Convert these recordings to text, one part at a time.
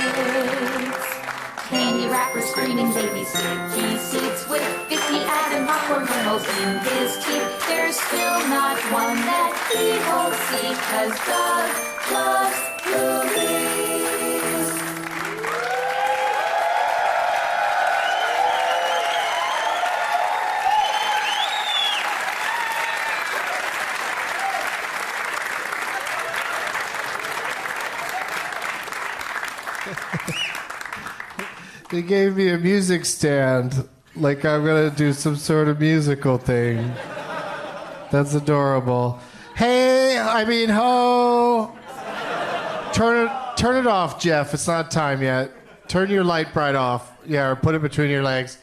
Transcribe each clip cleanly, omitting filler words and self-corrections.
graphics. Candy wrappers, screaming babies, sticky seats with 50 ads and popcorn kernels in his teeth. There's still not one that he won't see, 'cause Doug loves movies. They gave me a music stand, like I'm gonna do some sort of musical thing. That's adorable. Hey, ho! Turn it off, Jeff. It's not time yet. Turn your light bright off. Yeah, or put it between your legs.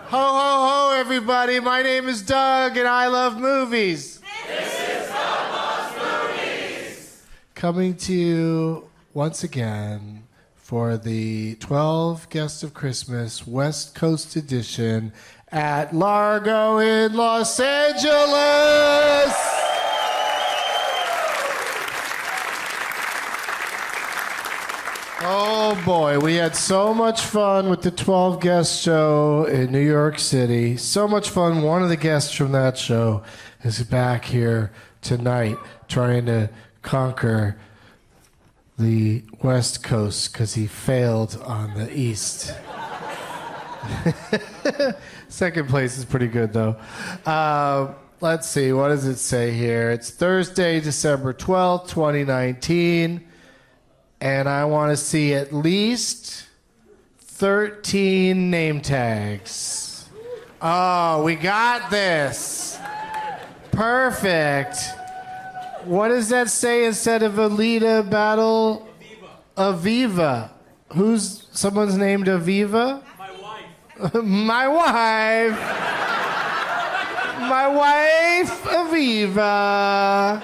Ho, ho, ho, everybody. My name is Doug, and I love movies. This is Doug Loves Movies. Coming to you once again for the 12 Guests of Christmas West Coast edition at Largo in Los Angeles. Oh boy, we had so much fun with the 12 guest show in New York City. So much fun. One of the guests from that show is back here tonight trying to conquer the West Coast because he failed on the East. Second place is pretty good, though. Let's see. What does it say here? It's Thursday, December 12th, 2019. And I want to see at least 13 name tags. Oh, we got this. Perfect. What does that say instead of Alita Battle? Aviva. Who's someone's named Aviva? My wife. My wife. My wife, Aviva.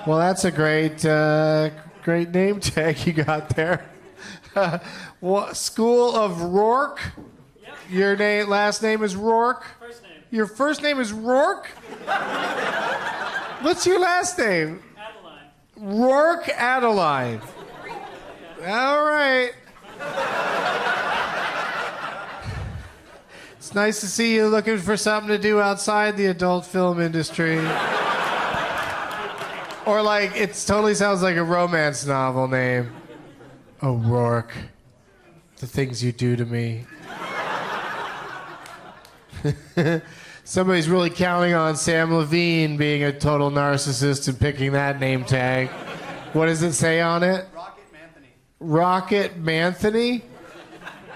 Well, that's a great name tag you got there. School of Rourke. Yep. Your last name is Rourke. First name. Your first name is Rourke. What's your last name? Adeline. Rourke Adeline. All right. It's nice to see you looking for something to do outside the adult film industry. Or it totally sounds like a romance novel name. Oh, Rourke. The things you do to me. Somebody's really counting on Sam Levine being a total narcissist and picking that name tag. What does it say on it? Rocket Manthony?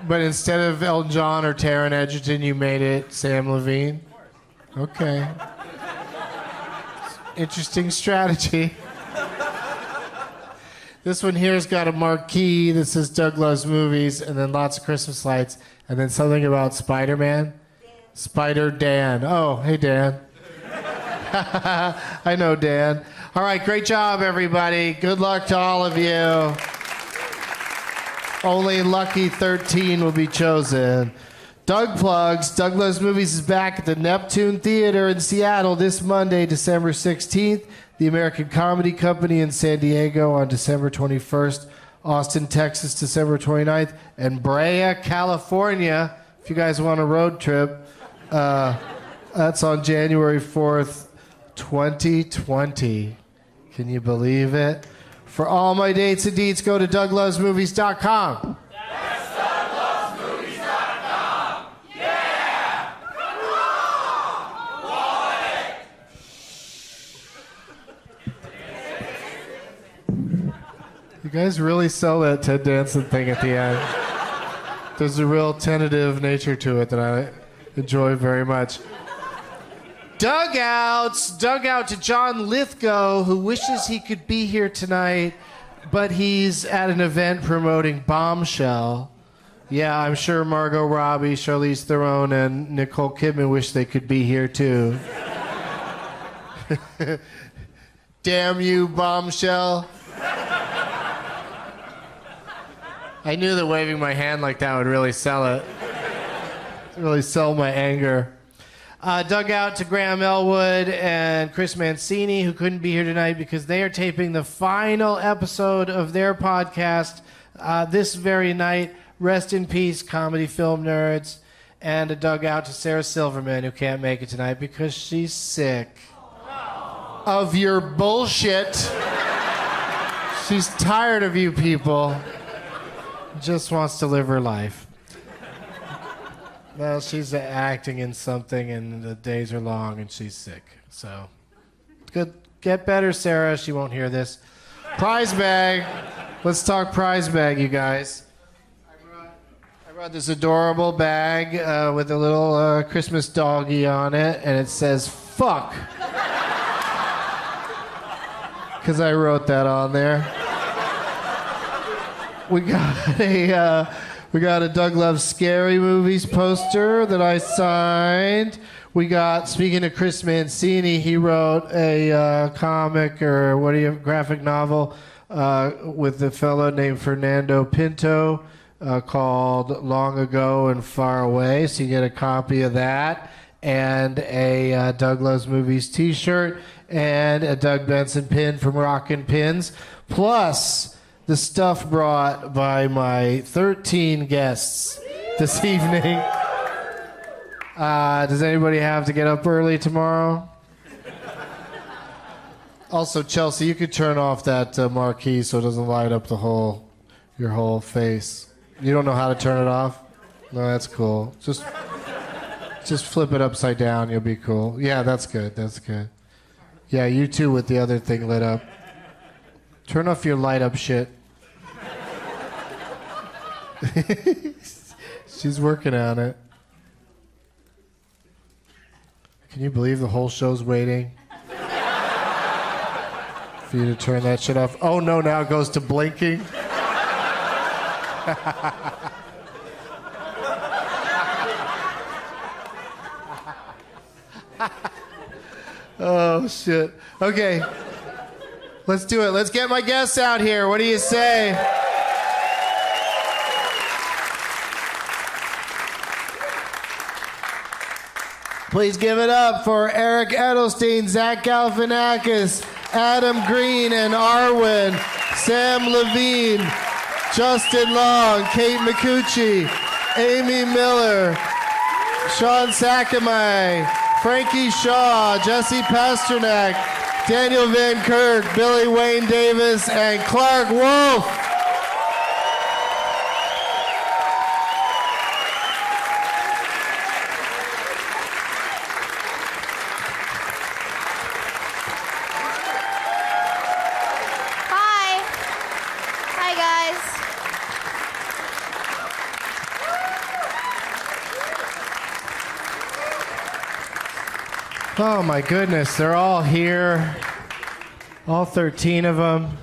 But instead of Elton John or Taron Egerton, you made it Sam Levine? Okay. Interesting strategy. This one here's got a marquee that says Doug Loves Movies, and then lots of Christmas lights, and then something about Spider-Man. Spider Dan. Oh, hey, Dan. I know Dan. All right, great job, everybody. Good luck to all of you. Only lucky 13 will be chosen. Doug plugs. Doug Loves Movies is back at the Neptune Theater in Seattle this Monday, December 16th. The American Comedy Company in San Diego on December 21st. Austin, Texas, December 29th. And Brea, California, if you guys want a road trip. That's on January 4th, 2020. Can you believe it? For all my dates and deets, go to DougLovesMovies.com. That's DougLovesMovies.com. Yeah! You guys really sell that Ted Danson thing at the end. There's a real tentative nature to it that I enjoy very much. Dugouts! Dugout to John Lithgow, who wishes he could be here tonight, but he's at an event promoting Bombshell. Yeah, I'm sure Margot Robbie, Charlize Theron, and Nicole Kidman wish they could be here too. Damn you, Bombshell. I knew that waving my hand like that would really sell it. Really sell my anger. Dugout to Graham Elwood and Chris Mancini, who couldn't be here tonight because they are taping the final episode of their podcast, this very night. Rest in peace, comedy film nerds. And a dugout to Sarah Silverman, who can't make it tonight because she's sick of your bullshit. She's tired of you people. Just wants to live her life. Well, she's acting in something, and the days are long, and she's sick. So, good. Get better, Sarah. She won't hear this. Prize bag. Let's talk prize bag, you guys. I brought this adorable bag with a little Christmas doggy on it, and it says "fuck" because I wrote that on there. We got a Doug Loves Scary Movies poster that I signed. We got, speaking of Chris Mancini, he wrote a comic or graphic novel with a fellow named Fernando Pinto called Long Ago and Far Away. So you get a copy of that and a Doug Loves Movies t-shirt and a Doug Benson pin from Rockin' Pins. Plus the stuff brought by my 13 guests this evening. Does anybody have to get up early tomorrow? Also, Chelsea, you could turn off that marquee so it doesn't light up your whole face. You don't know how to turn it off? No, that's cool. Just flip it upside down. You'll be cool. Yeah, that's good. That's good. Yeah, you too with the other thing lit up. Turn off your light up shit. She's working on it. Can you believe the whole show's waiting for you to turn that shit off? Oh no, now it goes to blinking. Oh shit. Okay. Let's do it. Let's get my guests out here. What do you say? Please give it up for Eric Edelstein, Zach Galifianakis, Adam Green and Arwen, Sam Levine, Justin Long, Kate McCucci, Amy Miller, Sean Sakamai, Frankie Shaw, Jesse Pasternak, Daniel Van Kirk, Billy Wayne Davis, and Clark Wolf. Oh my goodness, they're all here, all 13 of them,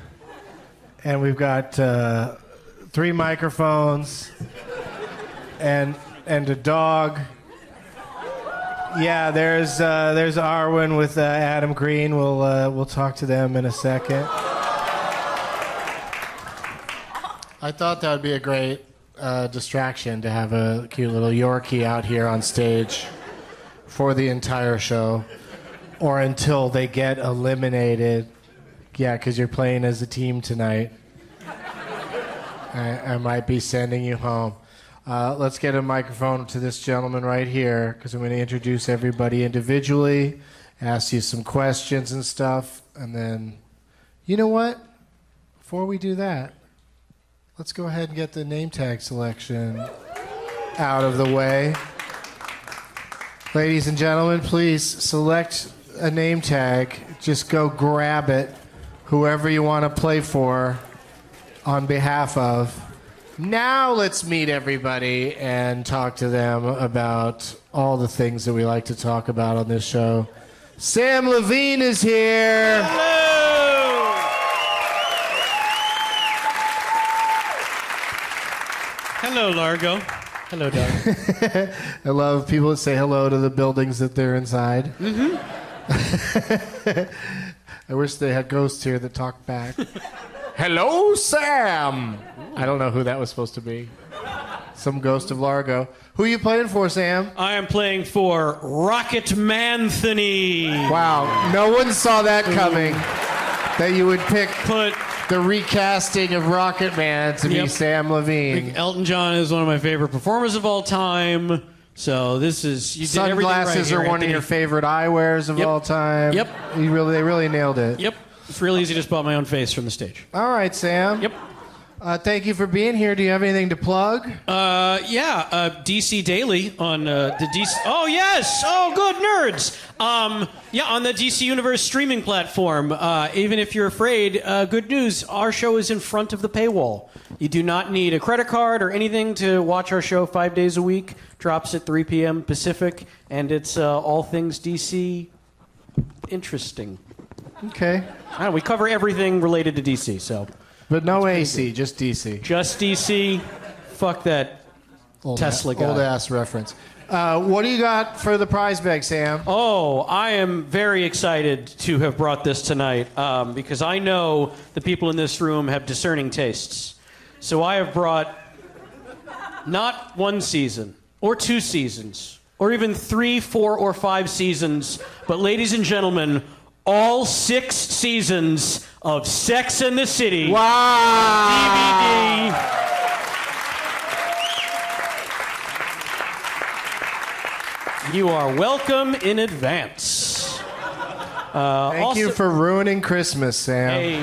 and we've got 3 microphones and a dog. Yeah, there's Arwen with Adam Green. We'll talk to them in a second. I thought that would be a great distraction to have a cute little Yorkie out here on stage for the entire show, or until they get eliminated. Yeah, because you're playing as a team tonight. I might be sending you home. Let's get a microphone to this gentleman right here, because I'm going to introduce everybody individually, ask you some questions and stuff, and then, you know what? Before we do that, let's go ahead and get the name tag selection out of the way. Ladies and gentlemen, please select a name tag. Just go grab it, whoever you want to play for on behalf of. Now let's meet everybody and talk to them about all the things that we like to talk about on this show. Sam Levine is here. Hello. Hello, Largo. Hello, Doug. I love people that say hello to the buildings that they're inside. Mm-hmm. I wish they had ghosts here that talk back. Hello, Sam. I don't know who that was supposed to be. Some ghost of Largo. Who are you playing for, Sam? I am playing for Rocket Manthony. Wow, no one saw that coming. That you would pick the recasting of Rocket Man to be Yep. Sam Levine. Elton John is one of my favorite performers of all time. So this is you did everything right Sunglasses here, are one Anthony. of your favorite eyewears of Yep. all time. Yep. They really nailed it. Yep. It's real easy to spot my own face from the stage. All right, Sam. Yep. Thank you for being here. Do you have anything to plug? DC Daily on the DC. Oh yes! Oh, good nerds. On the DC Universe streaming platform. Even if you're afraid, good news. Our show is in front of the paywall. You do not need a credit card or anything to watch our show 5 days a week. Drops at 3 p.m. Pacific, and it's all things DC interesting. Okay. We cover everything related to DC. So. But no AC, just DC. Just DC. Fuck that Tesla guy. Old ass reference. What do you got for the prize bag, Sam? Oh, I am very excited to have brought this tonight because I know the people in this room have discerning tastes. So I have brought not 1 season or 2 seasons or even 3, 4, or 5 seasons, but ladies and gentlemen, all 6 seasons of Sex and the City. Wow! DVD. You are welcome in advance. Thank you for ruining Christmas, Sam. Hey,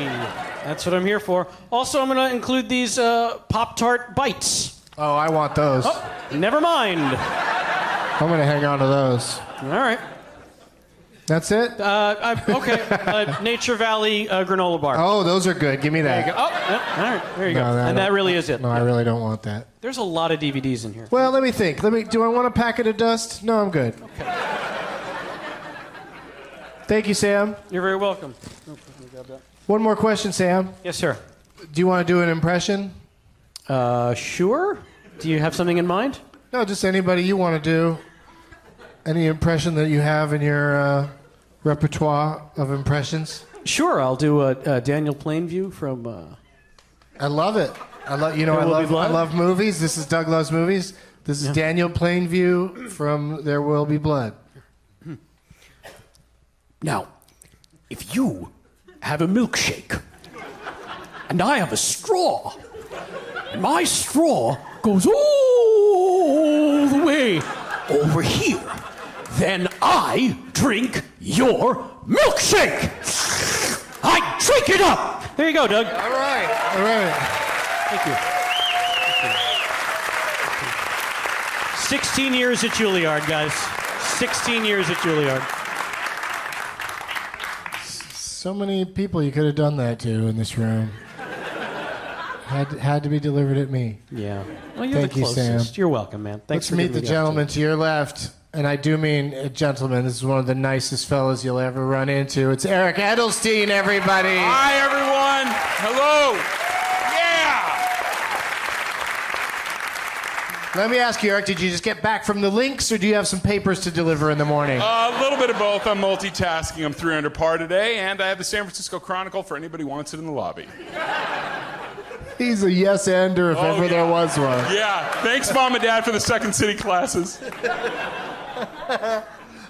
that's what I'm here for. Also, I'm going to include these Pop-Tart Bites. Oh, I want those. Oh, never mind. I'm going to hang on to those. All right. That's it? Okay. Nature Valley granola bar. Oh, those are good. Give me that. There you go. Oh, yeah, all right. There you No, go. no, And no. that really is it. No, I really don't want that. There's a lot of DVDs in here. Well, let me think. Do I want a packet of dust? No, I'm good. Okay. Thank you, Sam. You're very welcome. Oh, let me grab that. One more question, Sam. Yes, sir. Do you want to do an impression? Sure. Do you have something in mind? No, just anybody you want to do. Any impression that you have in your repertoire of impressions? Sure. I'll do a Daniel Plainview from... I love it. I love There Will Be Blood? I love movies. This is Doug Loves Movies. This is Daniel Plainview from There Will Be Blood. Now, if you have a milkshake and I have a straw, and my straw goes all the way over here, then I drink your milkshake. I drink it up. There you go, Doug. All right. Thank you. 16 years at Juilliard, guys. 16 years at Juilliard. So many people you could have done that to in this room. Had to be delivered at me. Yeah. Well, you're Thank the you, closest. Sam. You're welcome, man. Thanks Let's for meet giving the me gentleman to your left. And I do mean a gentleman. This is one of the nicest fellas you'll ever run into. It's Eric Edelstein, everybody. Hi, everyone. Hello. Yeah. Let me ask you, Eric, did you just get back from the links, or do you have some papers to deliver in the morning? A little bit of both. I'm multitasking. I'm 3 under par today, and I have the San Francisco Chronicle for anybody who wants it in the lobby. He's a yes-ender if ever there was one. Yeah. Thanks, Mom and Dad, for the Second City classes.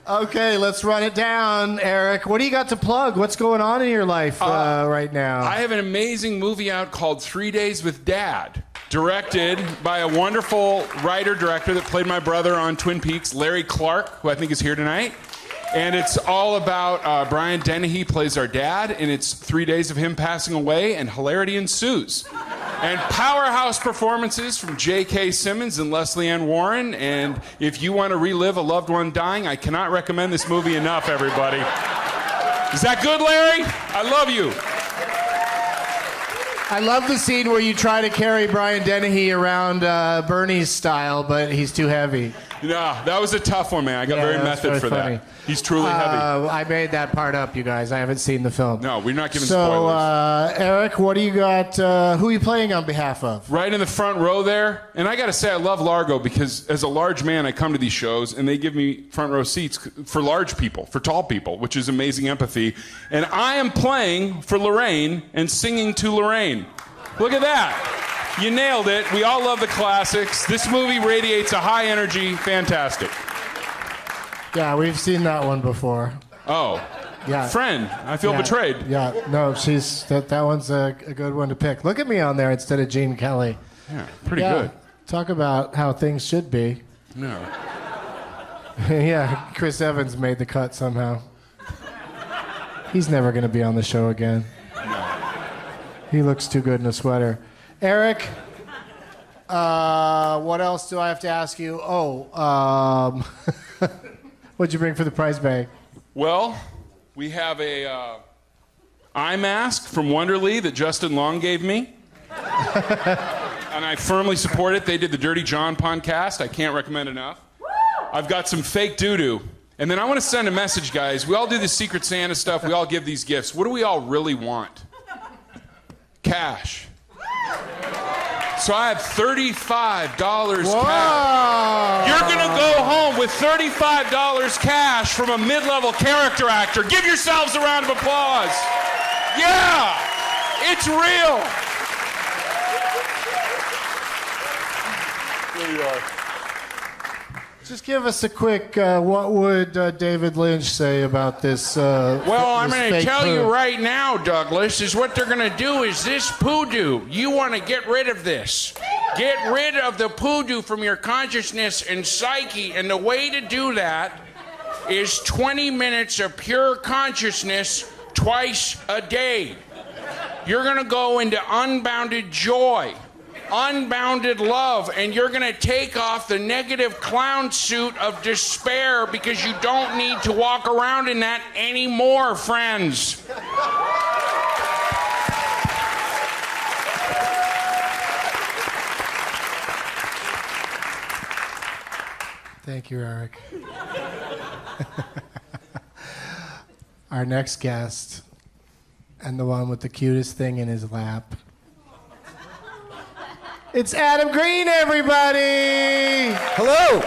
Okay, let's run it down, Eric. What do you got to plug? What's going on in your life right now? I have an amazing movie out called 3 Days with Dad, directed by a wonderful writer-director that played my brother on Twin Peaks, Larry Clark, who I think is here tonight. And it's all about Brian Dennehy plays our dad, and it's 3 days of him passing away, and hilarity ensues. And powerhouse performances from J.K. Simmons and Leslie Ann Warren. And if you want to relive a loved one dying, I cannot recommend this movie enough, everybody. Is that good, Larry? I love you. I love the scene where you try to carry Brian Dennehy around Bernie's style, but he's too heavy. No, that was a tough one, man. I got Yeah, very that's method very for funny. that. He's truly heavy. I made that part up, you guys. I haven't seen the film. No, we're not giving So, spoilers. Eric, what do you got? Who are you playing on behalf of? Right in the front row there. And I got to say, I love Largo because as a large man, I come to these shows and they give me front row seats for large people, for tall people, which is amazing empathy. And I am playing for Lorraine and singing to Lorraine. Look at that. You nailed it. We all love the classics. This movie radiates a high energy. Fantastic. Yeah, we've seen that one before. Oh. Yeah. Friend. I feel betrayed. Yeah, no, that one's a good one to pick. Look at me on there instead of Gene Kelly. Yeah, pretty good. Talk about how things should be. No. Yeah, Chris Evans made the cut somehow. He's never going to be on the show again. He looks too good in a sweater. Eric, what else do I have to ask you? What'd you bring for the prize bag? Well, we have a eye mask from Wonderly that Justin Long gave me. And I firmly support it. They did the Dirty John podcast. I can't recommend enough. I've got some fake doo-doo. And then I want to send a message, guys. We all do the Secret Santa stuff. We all give these gifts. What do we all really want? Cash. So I have $35 cash. You're going to go home with $35 cash from a mid-level character actor. Give yourselves a round of applause. Yeah, it's real. There you are. Just give us a quick, what would David Lynch say about this? Well, I'm this going to fake tell you poo? right now, Douglas, is what they're going to do is this poodoo. You want to get rid of this. Get rid of the poodoo from your consciousness and psyche, and the way to do that is 20 minutes of pure consciousness twice a day. You're going to go into unbounded joy, unbounded love, and you're going to take off the negative clown suit of despair because you don't need to walk around in that anymore, friends. Thank you, Eric. Our next guest, and the one with the cutest thing in his lap. It's Adam Green, everybody! Hello!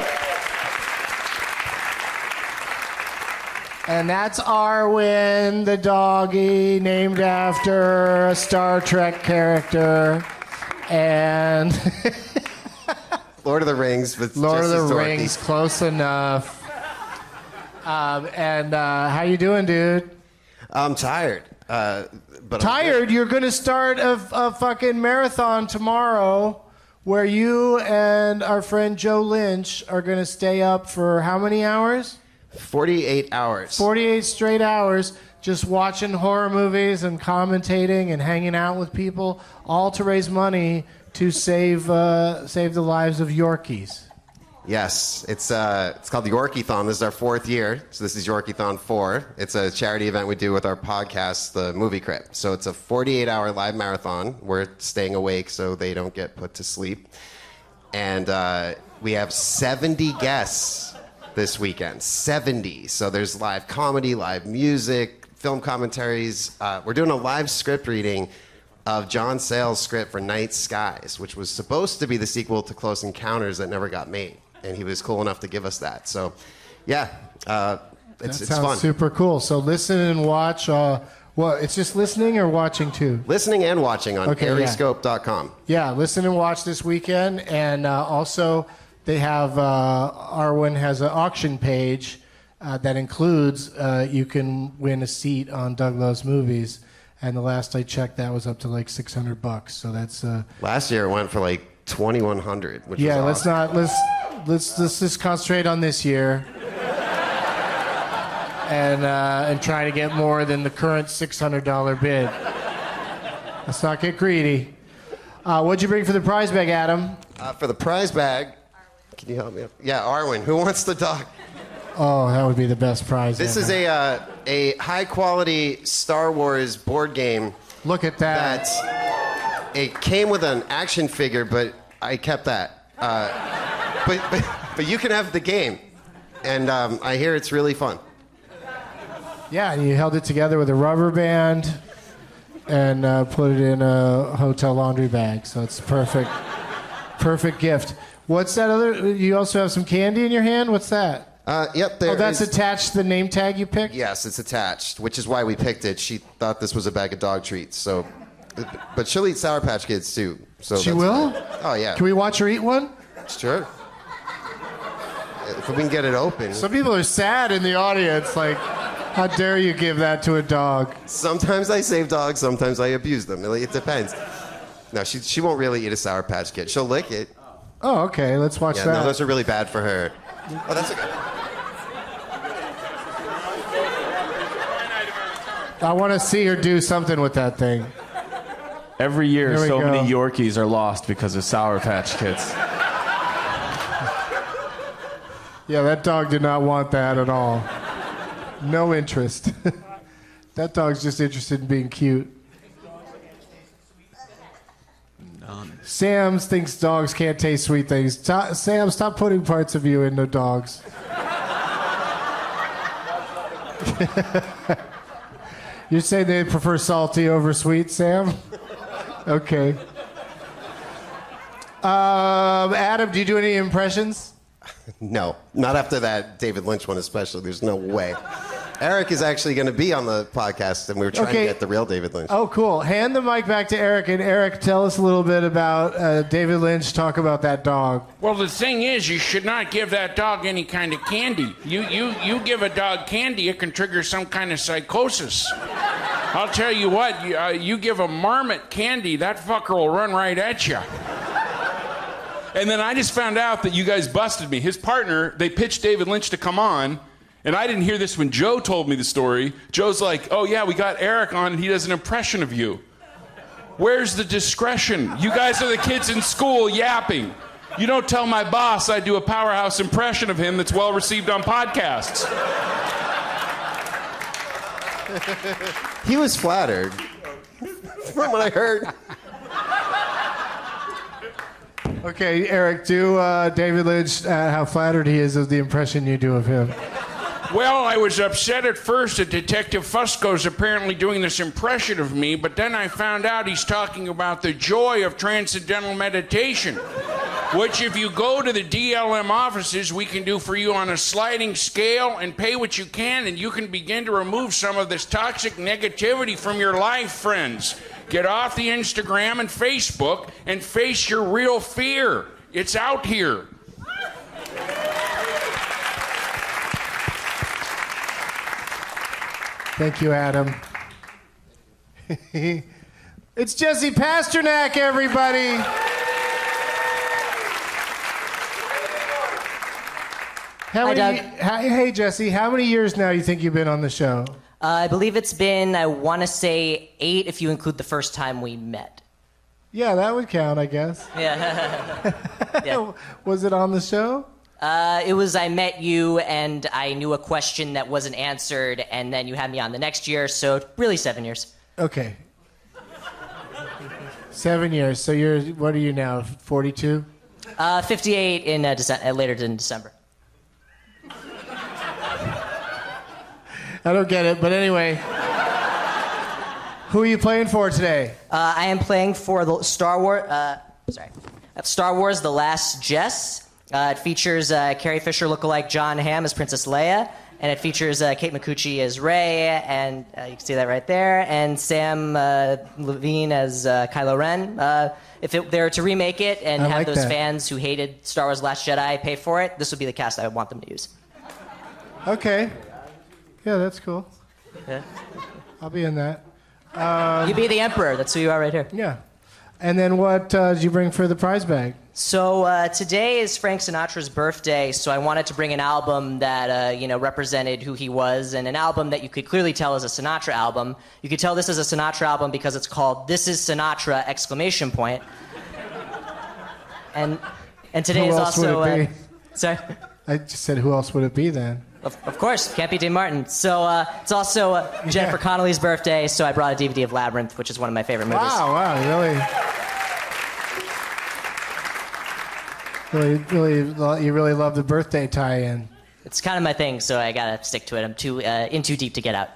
And that's Arwen, the doggy, named after a Star Trek character. And Lord of the Rings, but Lord just of as the dorky. Rings, close enough. How you doing, dude? I'm tired. But Tired? You're going to start a fucking marathon tomorrow where you and our friend Joe Lynch are going to stay up for how many hours? 48 hours. 48 straight hours just watching horror movies and commentating and hanging out with people, all to raise money to save the lives of Yorkies. Yes, it's called the Yorkie-thon. This is our 4th year, so this is Yorkie-thon 4. It's a charity event we do with our podcast, The Movie Crypt. So it's a 48-hour live marathon. We're staying awake so they don't get put to sleep. And we have 70 guests this weekend. 70. So there's live comedy, live music, film commentaries. We're doing a live script reading of John Sayles' script for Night Skies, which was supposed to be the sequel to Close Encounters that never got made. And he was cool enough to give us that. So, yeah, it's Sounds fun. super cool. So listen and watch. It's just listening or watching too? Listening and watching on Aeroscope.com. Yeah, listen and watch this weekend. And also, they have, Arwen has an auction page that includes, you can win a seat on Doug Loves Movies. And the last I checked, that was up to like $600. So that's... Last year it went for like $2,100, which was awesome. Let's just concentrate on this year. And try to get more than the current $600 bid. Let's not get greedy. What'd you bring for the prize bag, Adam? For the prize bag, can you help me? Yeah, Arwen, who wants the dog? Oh, that would be the best prize This ever. is a high-quality Star Wars board game. Look at that. It came with an action figure, but I kept that. But you can have the game, and I hear it's really fun. Yeah, and you held it together with a rubber band and put it in a hotel laundry bag. So it's perfect gift. What's that other? You also have some candy in your hand. What's that? Yep. That's attached to the name tag you picked? Yes, it's attached, which is why we picked it. She thought this was a bag of dog treats. So, but she'll eat Sour Patch Kids too. So She will? Oh yeah. Can we watch her eat one? Sure. If we can get it open. Some people are sad in the audience, like How dare you give that to a dog? Sometimes I save dogs, sometimes I abuse them. It depends. No, she won't really eat a Sour Patch Kid. She'll lick it. Oh, okay. Let's watch Yeah, that. no, those are really bad for her. Oh, that's okay. I want to see her do something with that thing. Every year, Here we so go. many Yorkies are lost because of Sour Patch Kids. Yeah, that dog did not want that at all. No interest. That dog's just interested in being cute. Sam thinks dogs can't taste sweet things. Sam, stop putting parts of you into dogs. You say they prefer salty over sweet, Sam? Okay. Adam, do you do any impressions? No, not after that David Lynch one especially. There's no way. Eric is actually going to be on the podcast, and we were trying to get the real David Lynch. Oh, cool. Hand the mic back to Eric, and Eric, tell us a little bit about David Lynch. Talk about that dog. Well, the thing is, you should not give that dog any kind of candy. You give a dog candy, it can trigger some kind of psychosis. I'll tell you what, you give a marmot candy, that fucker will run right at you. And then I just found out that you guys busted me. His partner, they pitched David Lynch to come on, and I didn't hear this when Joe told me the story. Joe's like, oh yeah, we got Eric on and he does an impression of you. Where's the discretion? You guys are the kids in school yapping. You don't tell my boss I do a powerhouse impression of him that's well received on podcasts. He was flattered. From what I heard. Okay, Eric, do David Lynch, how flattered he is of the impression you do of him. Well, I was upset at first that Detective Fusco's apparently doing this impression of me, but then I found out he's talking about the joy of transcendental meditation, which if you go to the DLM offices, we can do for you on a sliding scale and pay what you can, and you can begin to remove some of this toxic negativity from your life, friends. Get off the Instagram and Facebook and face your real fear. It's out here. Thank you, Adam. It's Jesse Pasternak, everybody. Hi, Doug. Hey, Jesse. How many years now do you think you've been on the show? I believe it's been, I want to say 8 if you include the first time we met. Yeah, that would count, I guess. Yeah. Yeah. Was it on the show? It was, I met you and I knew a question that wasn't answered, and then you had me on the next year, so really 7 years. Okay. 7 years. So what are you now, 42? 58 in later in December. I don't get it, but anyway. Who are you playing for today? I am playing for the Star Wars The Last Jess. It features Carrie Fisher lookalike John Hamm as Princess Leia, and it features Kate Micucci as Rey, and you can see that right there, and Sam Levine as Kylo Ren. If they were to remake it and I have like those that. fans who hated Star Wars Last Jedi pay for it, this would be the cast I would want them to use. Okay. Yeah, that's cool. Yeah. I'll be in that. You'd be the Emperor. That's who you are right here. Yeah. And then what did you bring for the prize bag? So today is Frank Sinatra's birthday, so I wanted to bring an album that represented who he was, and an album that you could clearly tell is a Sinatra album. You could tell this is a Sinatra album because it's called "This Is Sinatra!" ! And today Who is else would also. it be? Sorry. I just said, who else would it be then? Of course, can't be Dean Martin. So it's also Jennifer Connelly's birthday, so I brought a DVD of Labyrinth, which is one of my favorite movies. Wow, you really love the birthday tie-in. It's kind of my thing, so I gotta stick to it. I'm too in too deep to get out.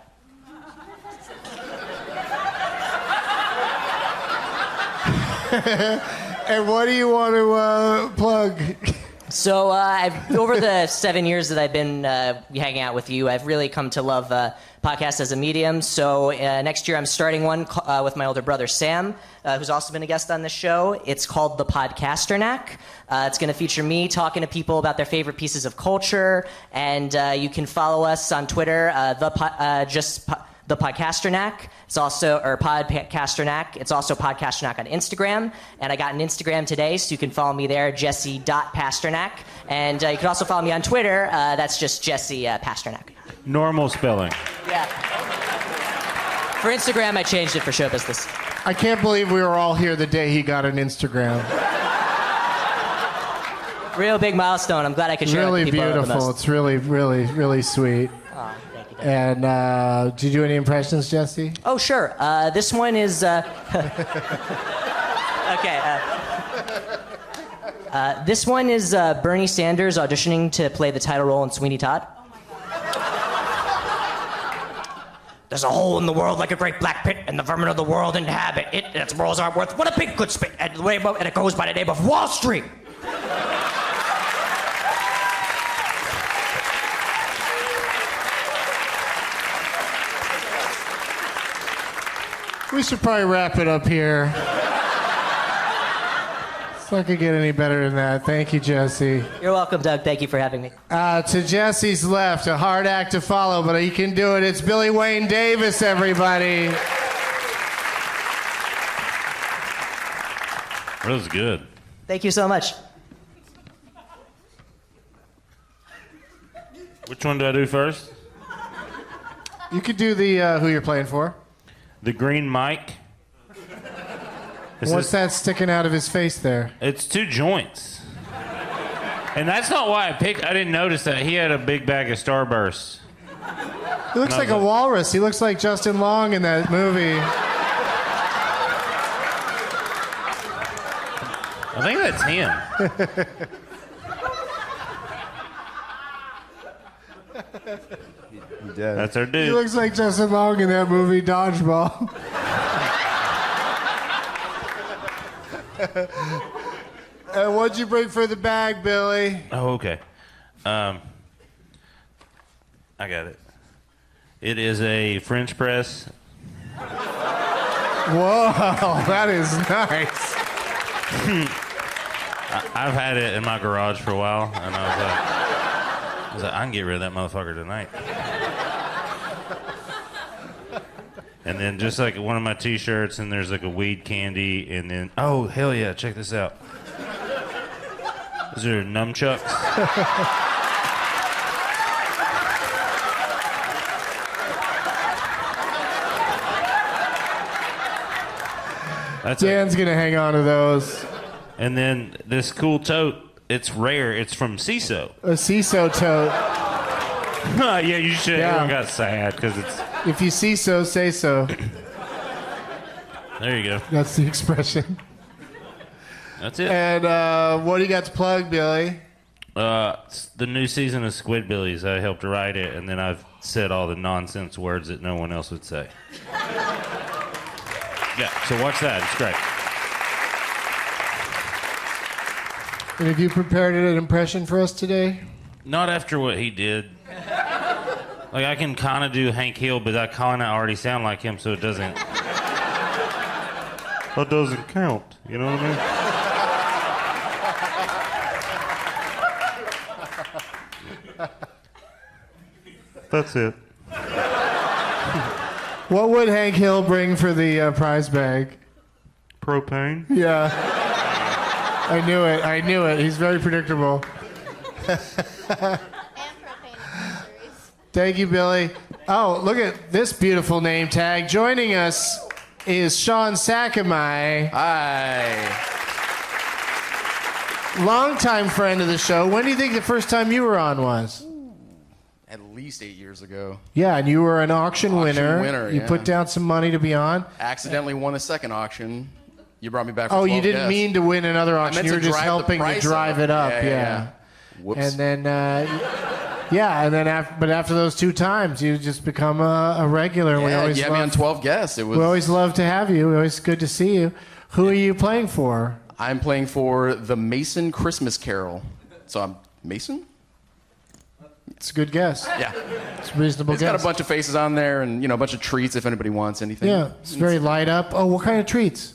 And what do you want to plug? So over the 7 years that I've been hanging out with you, I've really come to love podcasts as a medium. So next year I'm starting one with my older brother Sam, who's also been a guest on this show. It's called The Podcasternack. It's going to feature me talking to people about their favorite pieces of culture, and you can follow us on Twitter, The Podcasternack. It's also, or Podcasternack. It's also Podcasternack on Instagram. And I got an Instagram today, so you can follow me there, Jesse.Pasternak. And you can also follow me on Twitter. That's just Jesse Pasternak. Normal spelling. Yeah. For Instagram, I changed it for show business. I can't believe we were all here the day he got an Instagram. Real big milestone. I'm glad I could share it with Really people I love the beautiful. most. It's really, really, really sweet. Aw, thank you, Dad. And did you do any impressions, Jesse? Oh, sure. This one is... okay. This one is Bernie Sanders auditioning to play the title role in Sweeney Todd. There's a hole in the world like a great black pit, and the vermin of the world inhabit it, and its morals aren't worth what a pig could spit, and it goes by the name of Wall Street. We should probably wrap it up here. It's not gonna get any better than that. Thank you, Jesse. You're welcome, Doug. Thank you for having me. To Jesse's left, a hard act to follow, but he can do it. It's Billy Wayne Davis, everybody. That was good. Thank you so much. Which one do I do first? You could do the who you're playing for. The green mic. What's that sticking out of his face there? It's two joints. And that's not why I picked. I didn't notice that he had a big bag of Starbursts. He looks like a walrus. He looks like Justin Long in that movie. I think that's him. That's our He dude. looks like Justin Long in that movie Dodgeball. And what'd you bring for the bag, Billy? Oh, okay. I got it. It is a French press. Whoa, that is nice. I've had it in my garage for a while, and I was like, I can get rid of that motherfucker tonight. And then just like one of my T-shirts, and there's like a weed candy, and then oh hell yeah, check this out. Those are nunchucks. That's Dan's gonna hang on to those. And then this cool tote. It's rare. It's from CISO. A CISO tote. Yeah, you should. Yeah. Everyone got sad because it's. If you see so, say so. There you go. That's the expression. That's it. And what do you got to plug, Billy? It's the new season of Squidbillies. I helped write it, and then I've said all the nonsense words that no one else would say. Yeah, so watch that. It's great. And have you prepared an impression for us today? Not after what he did. Like, I can kind of do Hank Hill, but I kind of already sound like him, so it doesn't... That doesn't count. You know what I mean? That's it. What would Hank Hill bring for the prize bag? Propane? Yeah. I knew it. I knew it. He's very predictable. Thank you, Billy. Oh, look at this beautiful name tag. Joining us is Sean Sakamai. Hi. Longtime friend of the show. When do you think the first time you were on was? At least 8 years ago. Yeah, and you were an auction winner. You yeah. put down some money to be on. Accidentally won the second auction. You brought me back for Oh, 12 you didn't guests. mean to win another I auction. meant You were to just drive the helping to price drive up. it up. Yeah. Whoops. And then, yeah, and then after those two times, you just become a regular. Yeah, we always you had me on 12 guests. It was. We always love to have you. Always good to see you. Who are you playing for? I'm playing for the Mason Christmas Carol. So I'm Mason? It's a good guess. Yeah. It's a reasonable It's guess. got a bunch of faces on there and, a bunch of treats if anybody wants anything. Yeah, it's very light up. Oh, what kind of treats?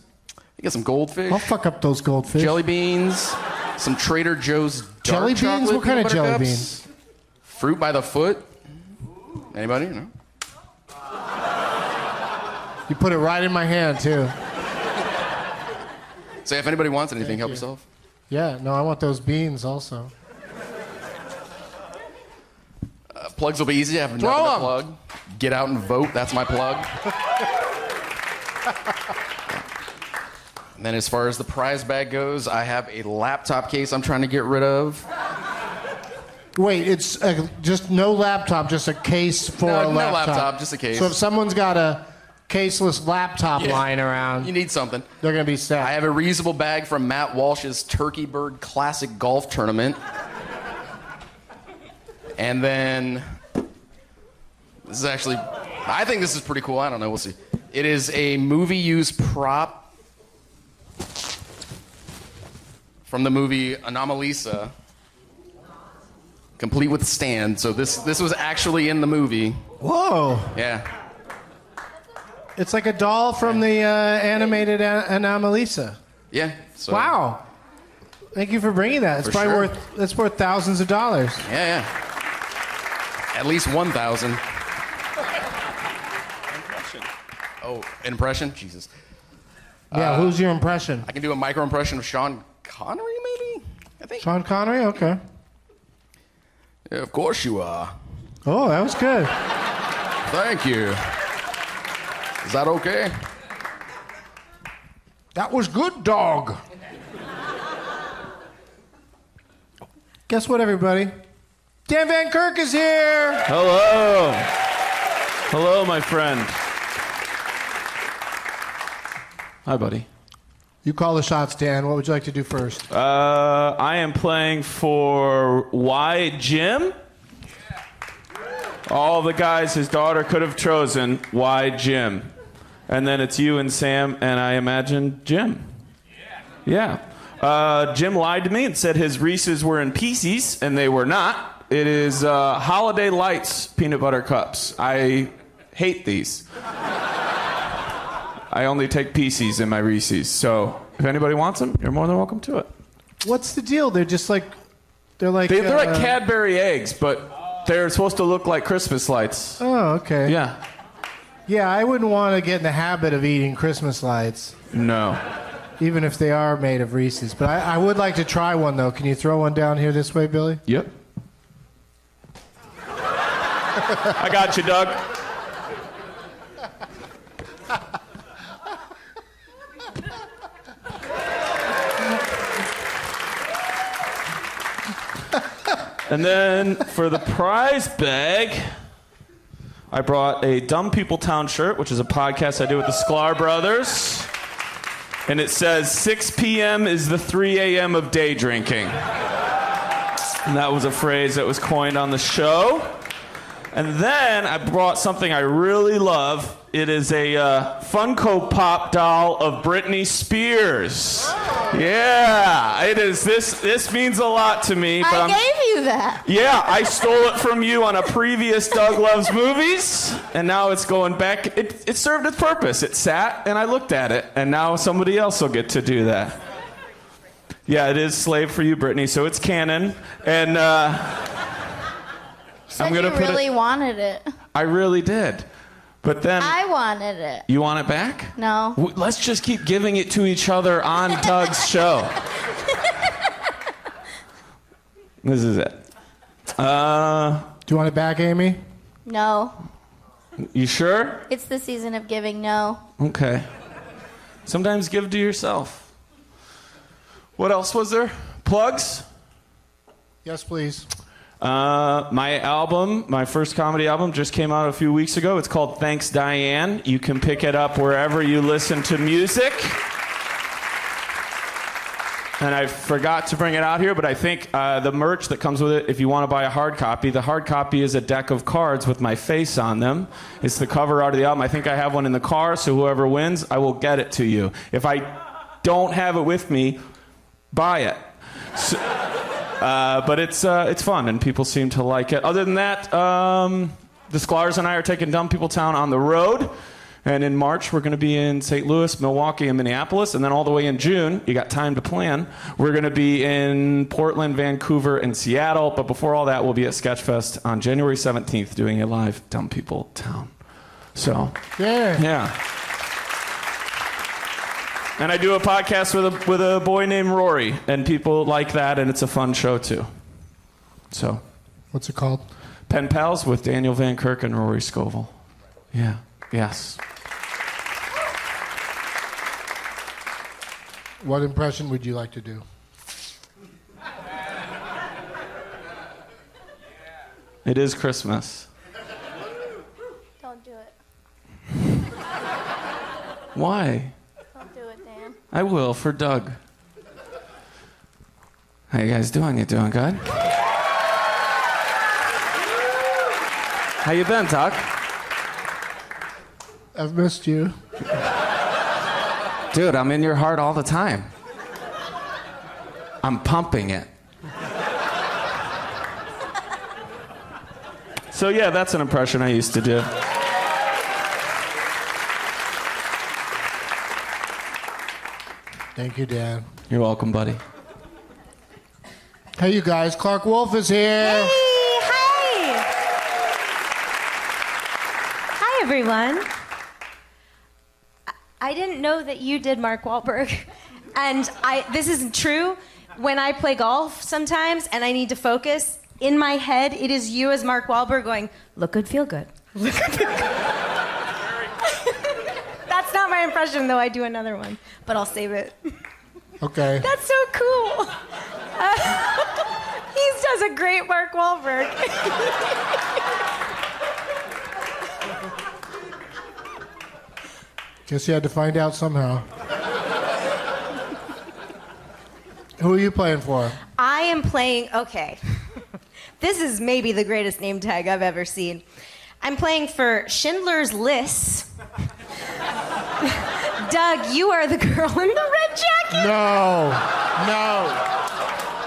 You got some goldfish, I'll fuck up those goldfish. jelly beans, some Trader Joe's dark Jelly beans? chocolate What kind of peanut butter jelly cups, beans? Fruit by the foot. Anybody? No? You put it right in my hand, too. Say if anybody wants anything, help yourself. Yeah, no, I want those beans also. Plugs will be easy. I have nothing Throw to 'em. plug. Get out and vote. That's my plug. And then as far as the prize bag goes, I have a laptop case I'm trying to get rid of. Wait, it's just no laptop, just a case for No, a no laptop. laptop, just a case. So if someone's got a caseless laptop Yeah. lying around, You need something. they're going to be sad. I have a reusable bag from Matt Walsh's Turkey Bird Classic Golf Tournament. And then, this is actually, I think this is pretty cool. I don't know. We'll see. It is a movie used prop from the movie Anomalisa, complete with stand. So this was actually in the movie. Whoa. Yeah. It's like a doll from the animated Anomalisa. Yeah. So, Wow. Thank you for bringing that. It's For probably sure. that's worth thousands of dollars. Yeah, yeah. At least 1,000. Oh, impression? Jesus. Yeah, who's your impression? I can do a micro impression of Sean Connery, maybe? I think. Sean Connery? Okay. Yeah, of course you are. Oh, that was good. Thank you. Is that okay? That was good, dog. Guess what, everybody? Dan Van Kirk is here. Hello. Hello, my friend. Hi, buddy. You call the shots, Dan. What would you like to do first? I am playing for Why Jim? All the guys his daughter could have chosen, Why Jim? And then it's you and Sam, and I imagine Jim. Yeah. Jim lied to me and said his Reese's were in pieces, and they were not. It is Holiday Lights peanut butter cups. I hate these. I only take pieces in my Reese's. So if anybody wants them, you're more than welcome to it. What's the deal? They're just like they're like Cadbury eggs, but they're supposed to look like Christmas lights. Oh, okay. Yeah. Yeah, I wouldn't want to get in the habit of eating Christmas lights, No. even if they are made of Reese's. But I would like to try one, though. Can you throw one down here this way, Billy? Yep. I got you, Doug. And then for the prize bag, I brought a Dumb People Town shirt, which is a podcast I do with the Sklar Brothers. And it says 6 p.m. is the 3 a.m. of day drinking. And that was a phrase that was coined on the show. And then I brought something I really love. It is a Funko Pop doll of Britney Spears. Yeah, it is. This means a lot to me. But I gave you that. Yeah, I stole it from you on a previous Doug Loves Movies, and now it's going back. It served its purpose. It sat, and I looked at it, and now somebody else will get to do that. Yeah, it is Slave for You, Britney, so it's canon. And Said you really wanted it. I really did. But then... I wanted it. You want it back? No. Let's just keep giving it to each other on Doug's show. This is it. Do you want it back, Amy? No. You sure? It's the season of giving. No. Okay. Sometimes give to yourself. What else was there? Plugs? Yes, please. My album, my first comedy album, just came out a few weeks ago. It's called Thanks, Diane. You can pick it up wherever you listen to music. And I forgot to bring it out here, but I think the merch that comes with it, if you want to buy a hard copy, the hard copy is a deck of cards with my face on them. It's the cover art of the album. I think I have one in the car, so whoever wins, I will get it to you. If I don't have it with me, buy it. So, But it's fun, and people seem to like it. Other than that, the Sklar's and I are taking Dumb People Town on the road. And in March, we're going to be in St. Louis, Milwaukee, and Minneapolis. And then all the way in June, you got time to plan, we're going to be in Portland, Vancouver, and Seattle. But before all that, we'll be at Sketchfest on January 17th doing a live Dumb People Town. So, yeah. And I do a podcast with a boy named Rory, and people like that, and it's a fun show, too. So. What's it called? Pen Pals with Daniel Van Kirk and Rory Scovel. Yeah. Yes. What impression would you like to do? It is Christmas. Don't do it. Why? Don't do it, Dan. I will, for Doug. How you guys doing? You doing good? How you been, Doug? I've missed you. Dude, I'm in your heart all the time. I'm pumping it. So yeah, that's an impression I used to do. Thank you, Dan. You're welcome, buddy. Hey, you guys. Clark Wolf is here. Hey, hi. Hi, everyone. I didn't know that you did Mark Wahlberg. And this isn't true. When I play golf sometimes and I need to focus, in my head, it is you as Mark Wahlberg going, look good, feel good. Look good, feel good. That's not my impression, though. I do another one. But I'll save it. Okay. That's so cool. He does a great Mark Wahlberg. Guess you had to find out somehow. Who are you playing for? I am playing, okay. This is maybe the greatest name tag I've ever seen. I'm playing for Schindler's List. Doug, you are the girl in the red jacket. No.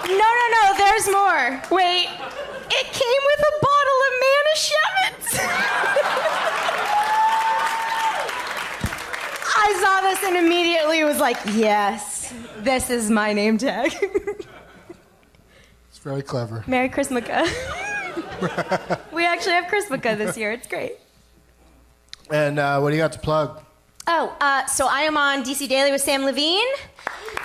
No, there's more. Wait, it came with a bottle of Manischewitz. I saw this and immediately was like, yes, this is my name tag. It's very clever. Merry Christmaka. We actually have Christmaka this year. It's great. And what do you got to plug? Oh, so I am on DC Daily with Sam Levine,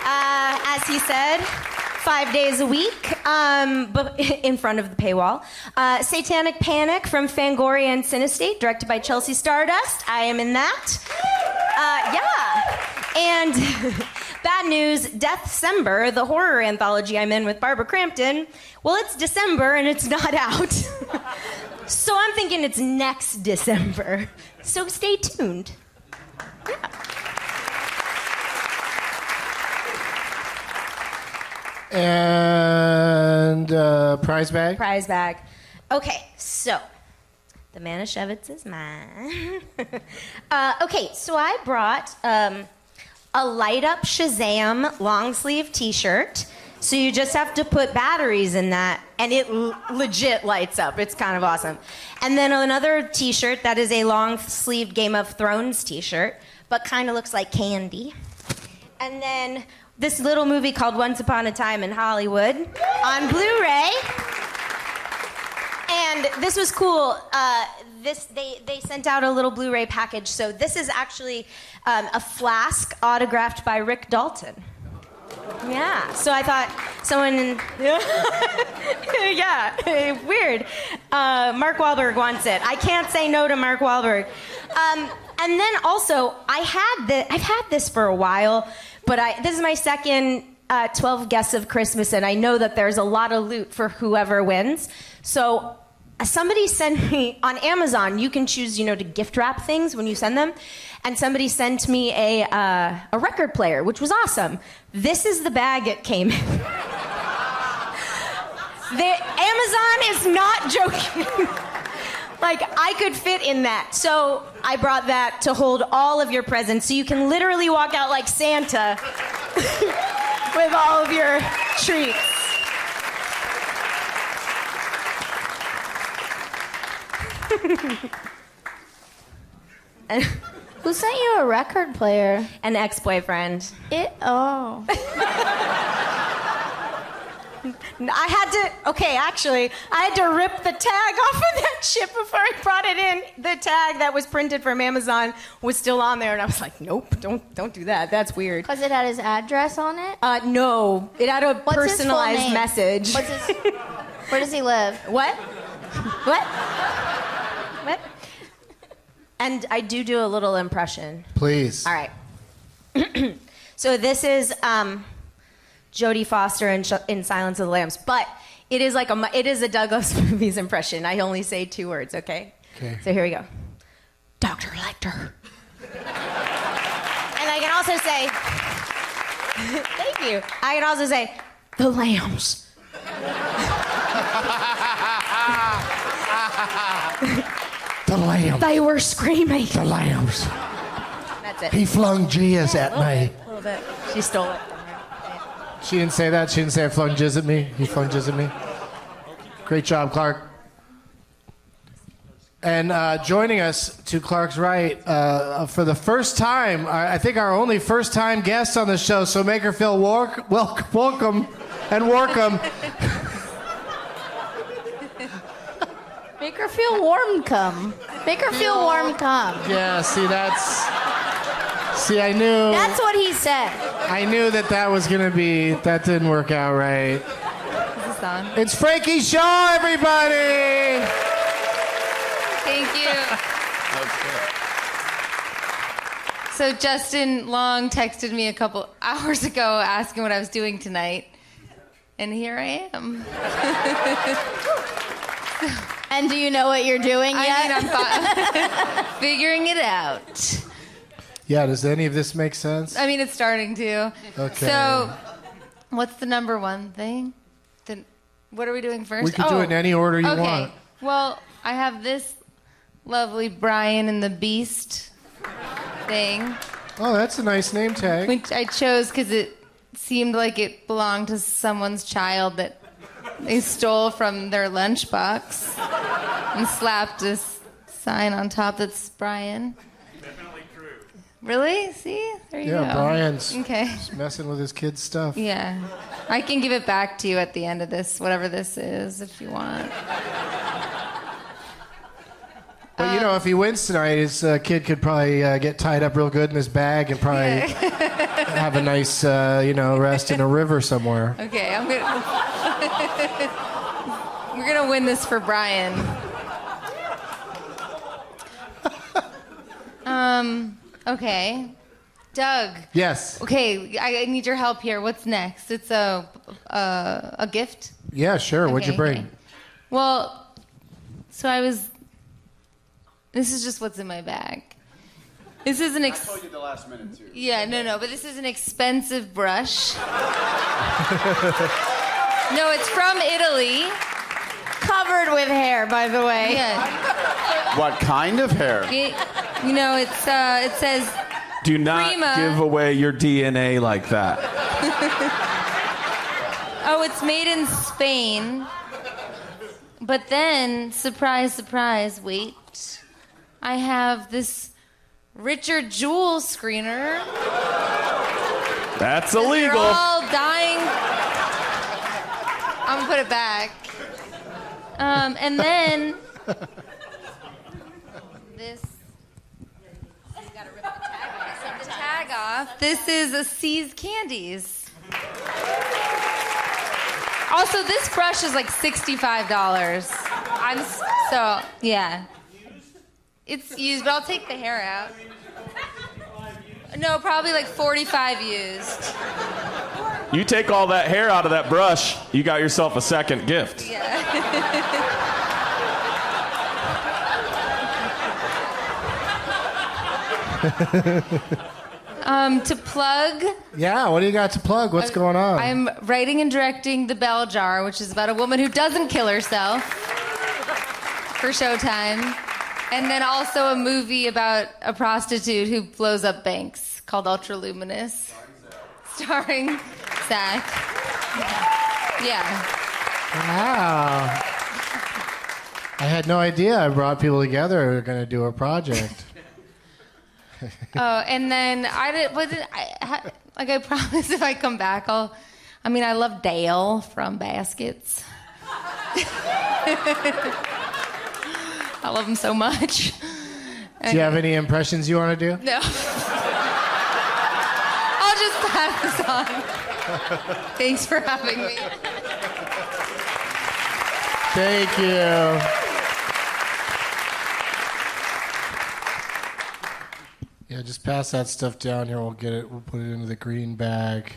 as he said, 5 days a week, but in front of the paywall. Satanic Panic from Fangoria and Cinestate, directed by Chelsea Stardust. I am in that. And bad news, Deathcember, the horror anthology I'm in with Barbara Crampton. Well, it's December and it's not out. So I'm thinking it's next December. So stay tuned. Yeah. And prize bag? Prize bag. Okay, so the Manischewitz is mine. Okay, so I brought a light up Shazam long sleeve t-shirt. So you just have to put batteries in that, and it legit lights up. It's kind of awesome. And then another t-shirt that is a long sleeve Game of Thrones t-shirt, but kind of looks like candy. And then this little movie called Once Upon a Time in Hollywood on Blu-ray. And this was cool. They sent out a little Blu-ray package. So this is actually a flask autographed by Rick Dalton. Yeah, so I thought someone, yeah, weird. Mark Wahlberg wants it. I can't say no to Mark Wahlberg. And then also, I've had this for a while, but this is my second 12 Guests of Christmas, and I know that there's a lot of loot for whoever wins. So somebody sent me, on Amazon, you can choose, to gift wrap things when you send them. And somebody sent me a record player, which was awesome. This is the bag it came in. Amazon is not joking. Like, I could fit in that. So I brought that to hold all of your presents. So you can literally walk out like Santa with all of your treats. Who sent you a record player? An ex-boyfriend. Oh. I had to rip the tag off of that chip before I brought it in. The tag that was printed from Amazon was still on there, and I was like, nope, don't do that. That's weird. Because it had his address on it? No. It had a What's his full personalized name? message. Where does he live? What? What? What? And I do a little impression. Please. All right. So this is Jodie Foster in Silence of the Lambs, but it is a Douglas Movies impression. I only say 2 words, okay? Okay. So here we go. Dr. Lecter. And I can also say, thank you. I can also say, the lambs. The lamb. They were screaming. The lambs. That's it. He flung jizz at me. A little bit. She stole it. She didn't say that. She didn't say I flung jizz at me. He flung jizz at me. Great job, Clark. And joining us to Clark's right for the first time, I think our only first-time guest on the show, so make her feel welcome and welcome. Make her feel warm, come. Make her feel warm, come. Yeah, see, I knew. That's what he said. I knew that was going to be, that didn't work out right. Is this on? It's Frankie's show, everybody! Thank you. So Justin Long texted me a couple hours ago asking what I was doing tonight, and here I am. And do you know what you're doing yet? I mean, I'm figuring it out. Yeah, does any of this make sense? I mean, it's starting to. Okay. So, what's the number one thing? What are we doing first? We can do it in any order you okay. want. Well, I have this lovely Brian and the Beast thing, Oh, that's a nice name tag. which I chose because it seemed like it belonged to someone's child that they stole from their lunchbox and slapped a sign on top that's Brian. Definitely true. Really? See? There you go. Yeah, Brian's Okay. just messing with his kids' stuff. Yeah. I can give it back to you at the end of this, whatever this is, if you want. But, if he wins tonight, his kid could probably get tied up real good in his bag and probably have a nice, rest in a river somewhere. Okay, we're gonna win this for Brian. Okay. Doug. Yes. Okay, I need your help here. What's next? It's a gift? Yeah, sure. What'd you Okay, bring? okay. Well, this is just what's in my bag. This is an I told you the last minute too. Yeah, no, but this is an expensive brush. No, it's from Italy. Covered with hair, by the way. Yeah. What kind of hair? It says Do not Prima. give away your DNA like that. Oh, it's made in Spain. But then, surprise, surprise, wait. I have this Richard Jewell screener. That's They're illegal. all dying. I'm gonna put it back. And then this. Gotta rip the tag off. This is a C's Candies. Also, this brush is like $65. Yeah. It's used, but I'll take the hair out. No, probably like 45 used. You take all that hair out of that brush, you got yourself a second gift. Yeah. To plug. Yeah, what do you got to plug? What's going on? I'm writing and directing The Bell Jar, which is about a woman who doesn't kill herself for Showtime. And then also a movie about a prostitute who blows up banks called Ultraluminous. Starring Zach. Yeah. Wow. I had no idea. I brought people together who are going to do a project. And then I promise if I come back, I love Dale from Baskets. I love him so much. Do you have any impressions you want to do? No. I'll just pass this on. Thanks for having me. Thank you. Yeah, just pass that stuff down here. We'll get it. We'll put it into the green bag,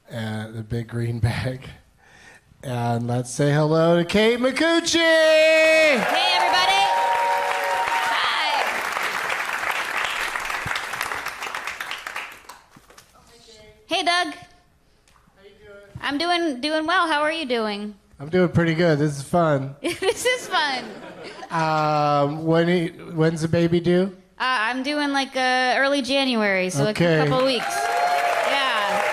the big green bag. And let's say hello to Kate Micucci. Hey, everybody. Hi. Hey, Doug. How you doing? I'm doing well. How are you doing? I'm doing pretty good. This is fun. This is fun. When's the baby due? I'm doing like early January, so like Okay. a couple weeks. Yeah.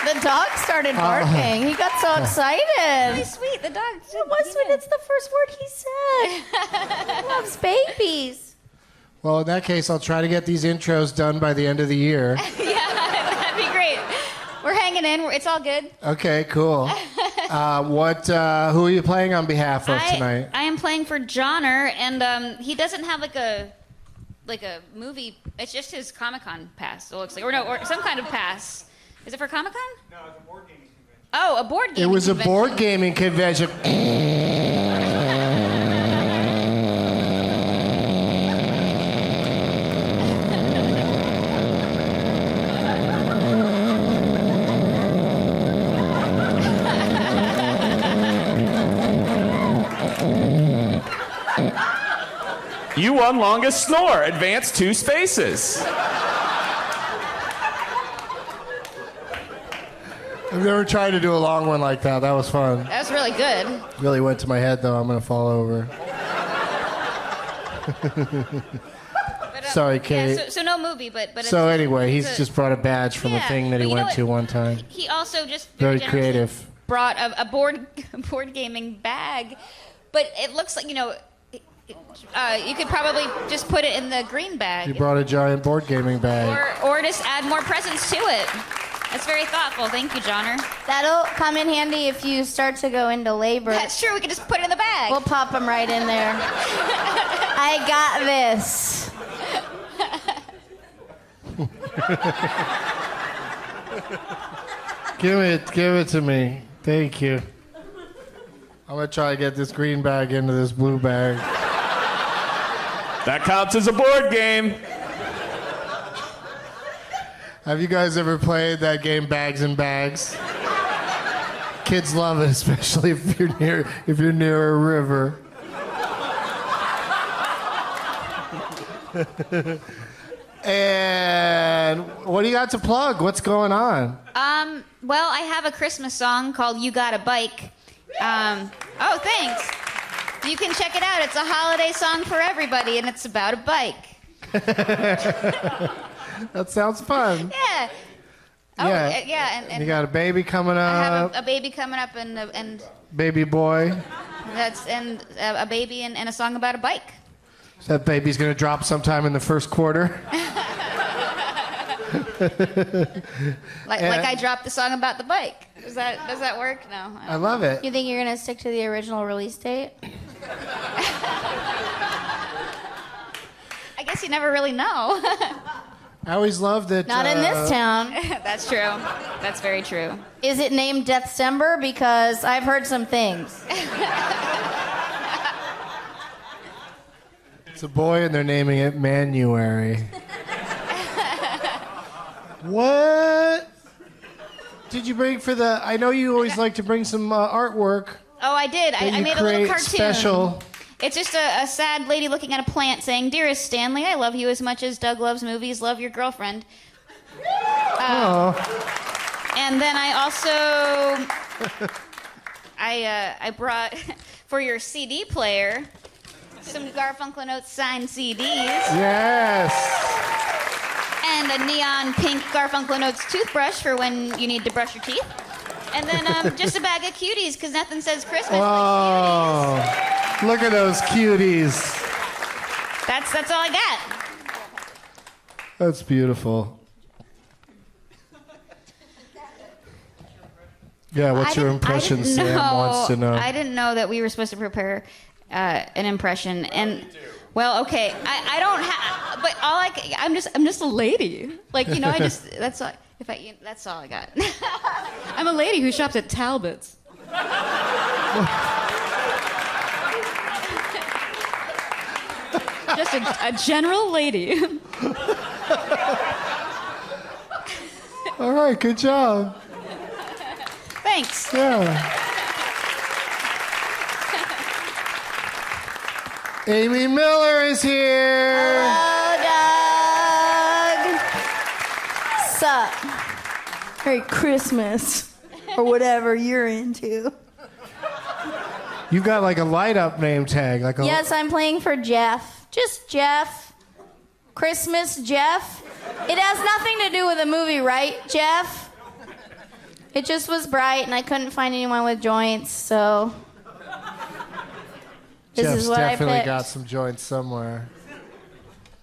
The dog started barking. He got so excited. Really sweet. The dog. It's the first word he said. He loves babies. Well, in that case, I'll try to get these intros done by the end of the year. Yeah, that'd be great. We're hanging in. It's all good. Okay, cool. Who are you playing on behalf of tonight? I am playing for Johnner, and he doesn't have like a movie. It's just his Comic-Con pass. It looks like, or some kind of pass. Is it for Comic-Con? No, it's a board gaming convention. Oh, a board gaming. It was convention. a board gaming convention. You won longest snore. Advance 2 spaces. I've never tried to do a long one like that. That was fun. That was really good. Really went to my head, though. I'm going to fall over. Sorry, Kate. Yeah, so no movie, but So it's, anyway, he's it's just brought a badge from a thing that he but you know went what? to one time. He also just Very generously creative. brought a board gaming bag, but it looks like you could probably just put it in the green bag, He brought a giant board gaming bag. or just add more presents to it. That's very thoughtful. Thank you, Johnner. That'll come in handy if you start to go into labor. That's true. We can just put it in the bag. We'll pop them right in there. I got this. Give it to me. Thank you. I'm going to try to get this green bag into this blue bag. That counts as a board game. Have you guys ever played that game, Bags and Bags? Kids love it, especially if you're near a river. And what do you got to plug? What's going on? Well, I have a Christmas song called "You Got a Bike." Oh, thanks. You can check it out. It's a holiday song for everybody, and it's about a bike. That sounds fun. Yeah. Oh, yeah. And you got a baby coming up. I have a baby coming up, and Baby boy. a baby and a song about a bike. So that baby's gonna drop sometime in the first quarter. Like I dropped the song about the bike. Does that work? No. I love it. You think you're going to stick to the original release date? I guess you never really know. I always loved that. Not in this town. That's true. That's very true. Is it named Deathcember? Because I've heard some things. It's a boy, and they're naming it Manuary. What did you bring for the? I know you always like to bring some artwork. Oh, I did. I made a little create cartoon. Special. It's just a sad lady looking at a plant saying, "Dearest Stanley, I love you as much as Doug loves movies. Love your girlfriend." And then I also I brought for your CD player some Garfunkel Notes signed CDs. Yes. And a neon pink Garfunkel Notes toothbrush for when you need to brush your teeth. And then just a bag of cuties, because nothing says Christmas Oh, look at those cuties. like cuties. That's all I got. That's beautiful. Yeah, what's your impression, Sam wants to know? I didn't know that we were supposed to prepare an impression, and well, okay, I don't have, but I'm just a lady, like that's all. That's all I got. I'm a lady who shops at Talbot's. Just a general lady. All right, good job. Thanks. Yeah. Amy Miller is here. Hello, Doug. Sup? Merry Christmas, or whatever you're into. You got like a light up name tag, like a. Yes, I'm playing for Jeff. Just Jeff. Christmas Jeff. It has nothing to do with the movie, right, Jeff? It just was bright, and I couldn't find anyone with joints, so this Jeff's is what I definitely picked. got some joints somewhere,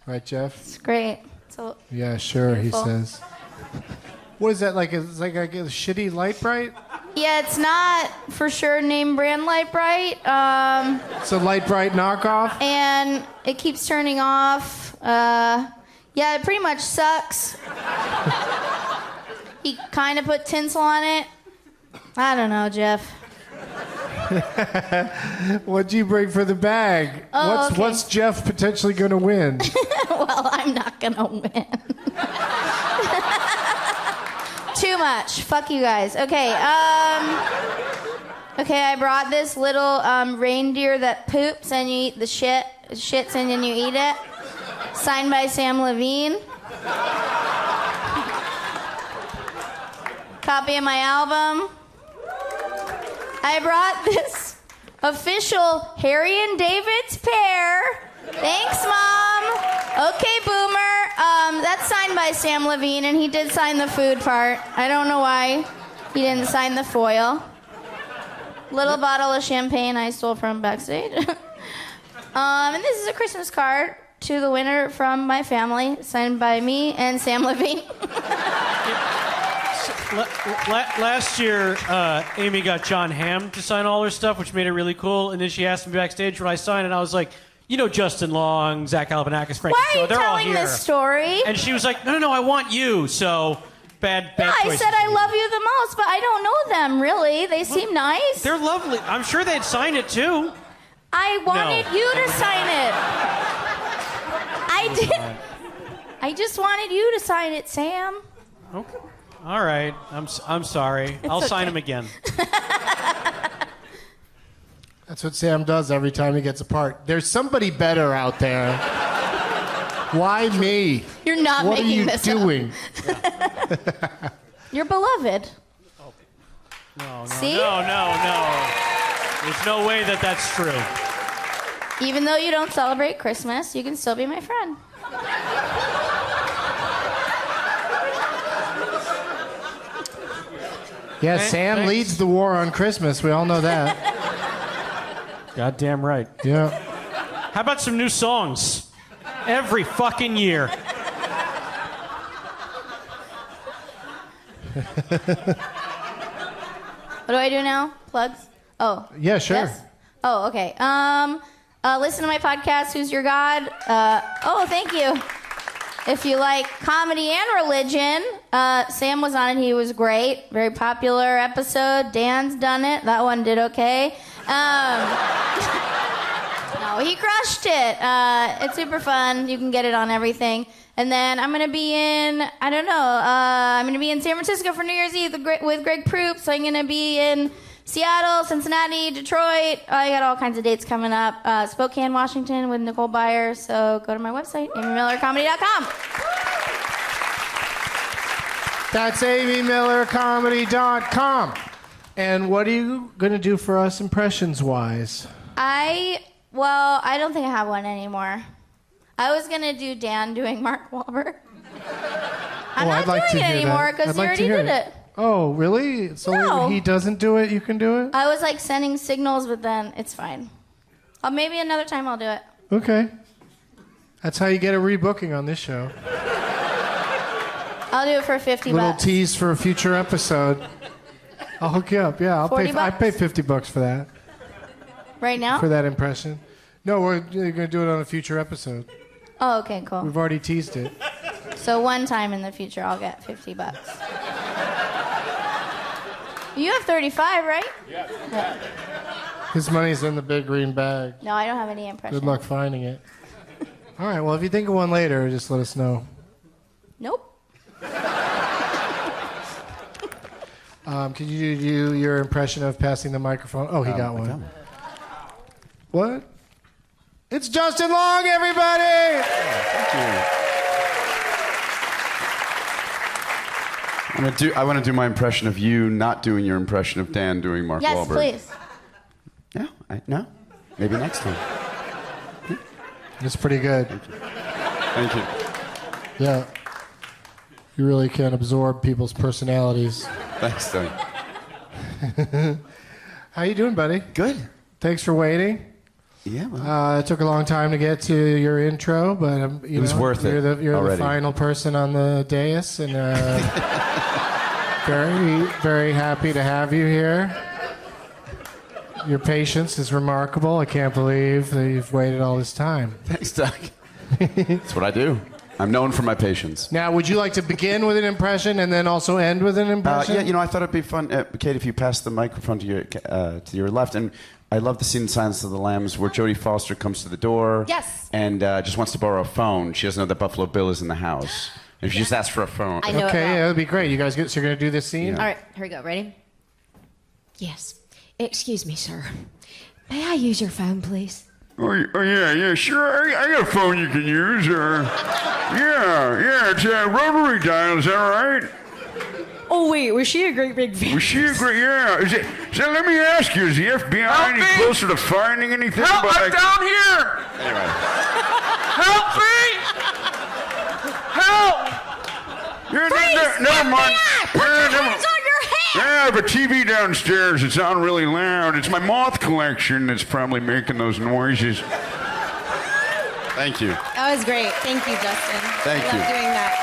right, Jeff? It's great. So Yeah, sure. beautiful. He says. What is that like? It's like a shitty light bright. Yeah, it's not for sure name brand Light Bright. It's a light bright knockoff. And it keeps turning off. Yeah, it pretty much sucks. He kind of put tinsel on it. I don't know, Jeff. What'd you bring for the bag? Oh, okay. What's Jeff potentially going to win? Well, I'm not gonna win. Too much. Fuck you guys. Okay. Okay, I brought this little reindeer that poops and you eat the shit. It shits and then you eat it. Signed by Sam Levine. Copy of my album. I brought this official Harry and David's pair. Thanks, Mom. Okay, Boomer. That's signed by Sam Levine, and he did sign the food part. I don't know why he didn't sign the foil. Little bottle of champagne I stole from backstage. And this is a Christmas card to the winner from my family, signed by me and Sam Levine. Last year, Amy got John Hamm to sign all her stuff, which made it really cool. And then she asked me backstage when I signed it, and I was like, Justin Long, Zach Galifianakis, Frank. Why are you they're all telling here. this story? And she was like, no, I want you. So bad Yeah, I choices. said I love you the most, but I don't know them, really. They seem nice. They're lovely. I'm sure they'd sign it, too. I wanted you to sign it. I did. I just wanted you to sign it, Sam. Okay. All right. I'm sorry. I'll sign okay. him again. That's what Sam does every time he gets a part. There's somebody better out there. Why me? You're not what making are this you up. doing? You're beloved. No. See? No. There's no way that's true. Even though you don't celebrate Christmas, you can still be my friend. Yeah, Sam Thanks. leads the war on Christmas. We all know that. Goddamn right. Yeah. How about some new songs? Every fucking year. What do I do now? Plugs? Oh. Yeah, sure. Yes? Oh, okay. Listen to my podcast, Who's Your God? Thank you. If you like comedy and religion, Sam was on it. He was great. Very popular episode. Dan's done it. That one did okay. No, he crushed it. It's super fun. You can get it on everything. And then I'm going to be in, I'm going to be in San Francisco for New Year's Eve with Greg Proops. I'm going to be in Seattle, Cincinnati, Detroit. I got all kinds of dates coming up. Spokane, Washington with Nicole Byer. So go to my website, amymillercomedy.com. That's amymillercomedy.com. And what are you going to do for us impressions-wise? I don't think I have one anymore. I was going to do Dan doing Mark Wahlberg. I'm not I'd like doing to it hear anymore that. because I'd you like to already hear did it. Oh, really? So No. when he doesn't do it, you can do it? I was like sending signals, but then it's fine. Maybe another time I'll do it. Okay. That's how you get a rebooking on this show. I'll do it for 50 Little bucks. tease for a future episode. I'll hook you up. Yeah, I'll pay. 40 I bucks? pay $50 for that. Right now? For that impression. No, we're going to do it on a future episode. Oh, okay, cool. We've already teased it. So one time in the future, I'll get 50 bucks. You have 35, right? Yeah. His money's in the big green bag. No, I don't have any impressions. Good luck finding it. All right, well, if you think of one later, just let us know. Nope. Could you do your impression of passing the microphone? Oh, he got one. What? It's Justin Long, everybody! Thank you. I want to do my impression of you not doing your impression of Dan doing Mark Yes, Wahlberg. please. No? Maybe next time. It's pretty good. Thank you. Yeah. You really can absorb people's personalities. Thanks, Tony. How you doing, buddy? Good. Thanks for waiting. Yeah. Well. It took a long time to get to your intro, but It was worth it You're the already. final person on the dais, and very, very happy to have you here. Your patience is remarkable. I can't believe that you've waited all this time. Thanks, Doug. That's what I do. I'm known for my patience. Now, would you like to begin with an impression and then also end with an impression? Yeah, I thought it'd be fun, Kate, if you passed the microphone to your left. And I love the scene in Silence of the Lambs where Jodie Foster comes to the door. Yes. And just wants to borrow a phone. She doesn't know that Buffalo Bill is in the house. And she just asks for a phone. I know it Okay, well. yeah, that'd be great. You guys so you're going to do this scene? All right, here we go. Ready? Yes. Excuse me, sir. May I use your phone, please? Yeah, sure. I got a phone you can use. Yeah, it's a rotary dial. Is that right? Oh, wait, was she a great big fan? Was she a great? Yeah. So let me ask you: is the FBI any closer to finding anything? Help! I'm down here. Anyway. Help me! Help! Never mind. Put your hands on your head! Yeah, I have a TV downstairs. It's on really loud. It's my moth collection that's probably making those noises. Thank you. That was great. Thank you, Justin. Thank I you. love doing that.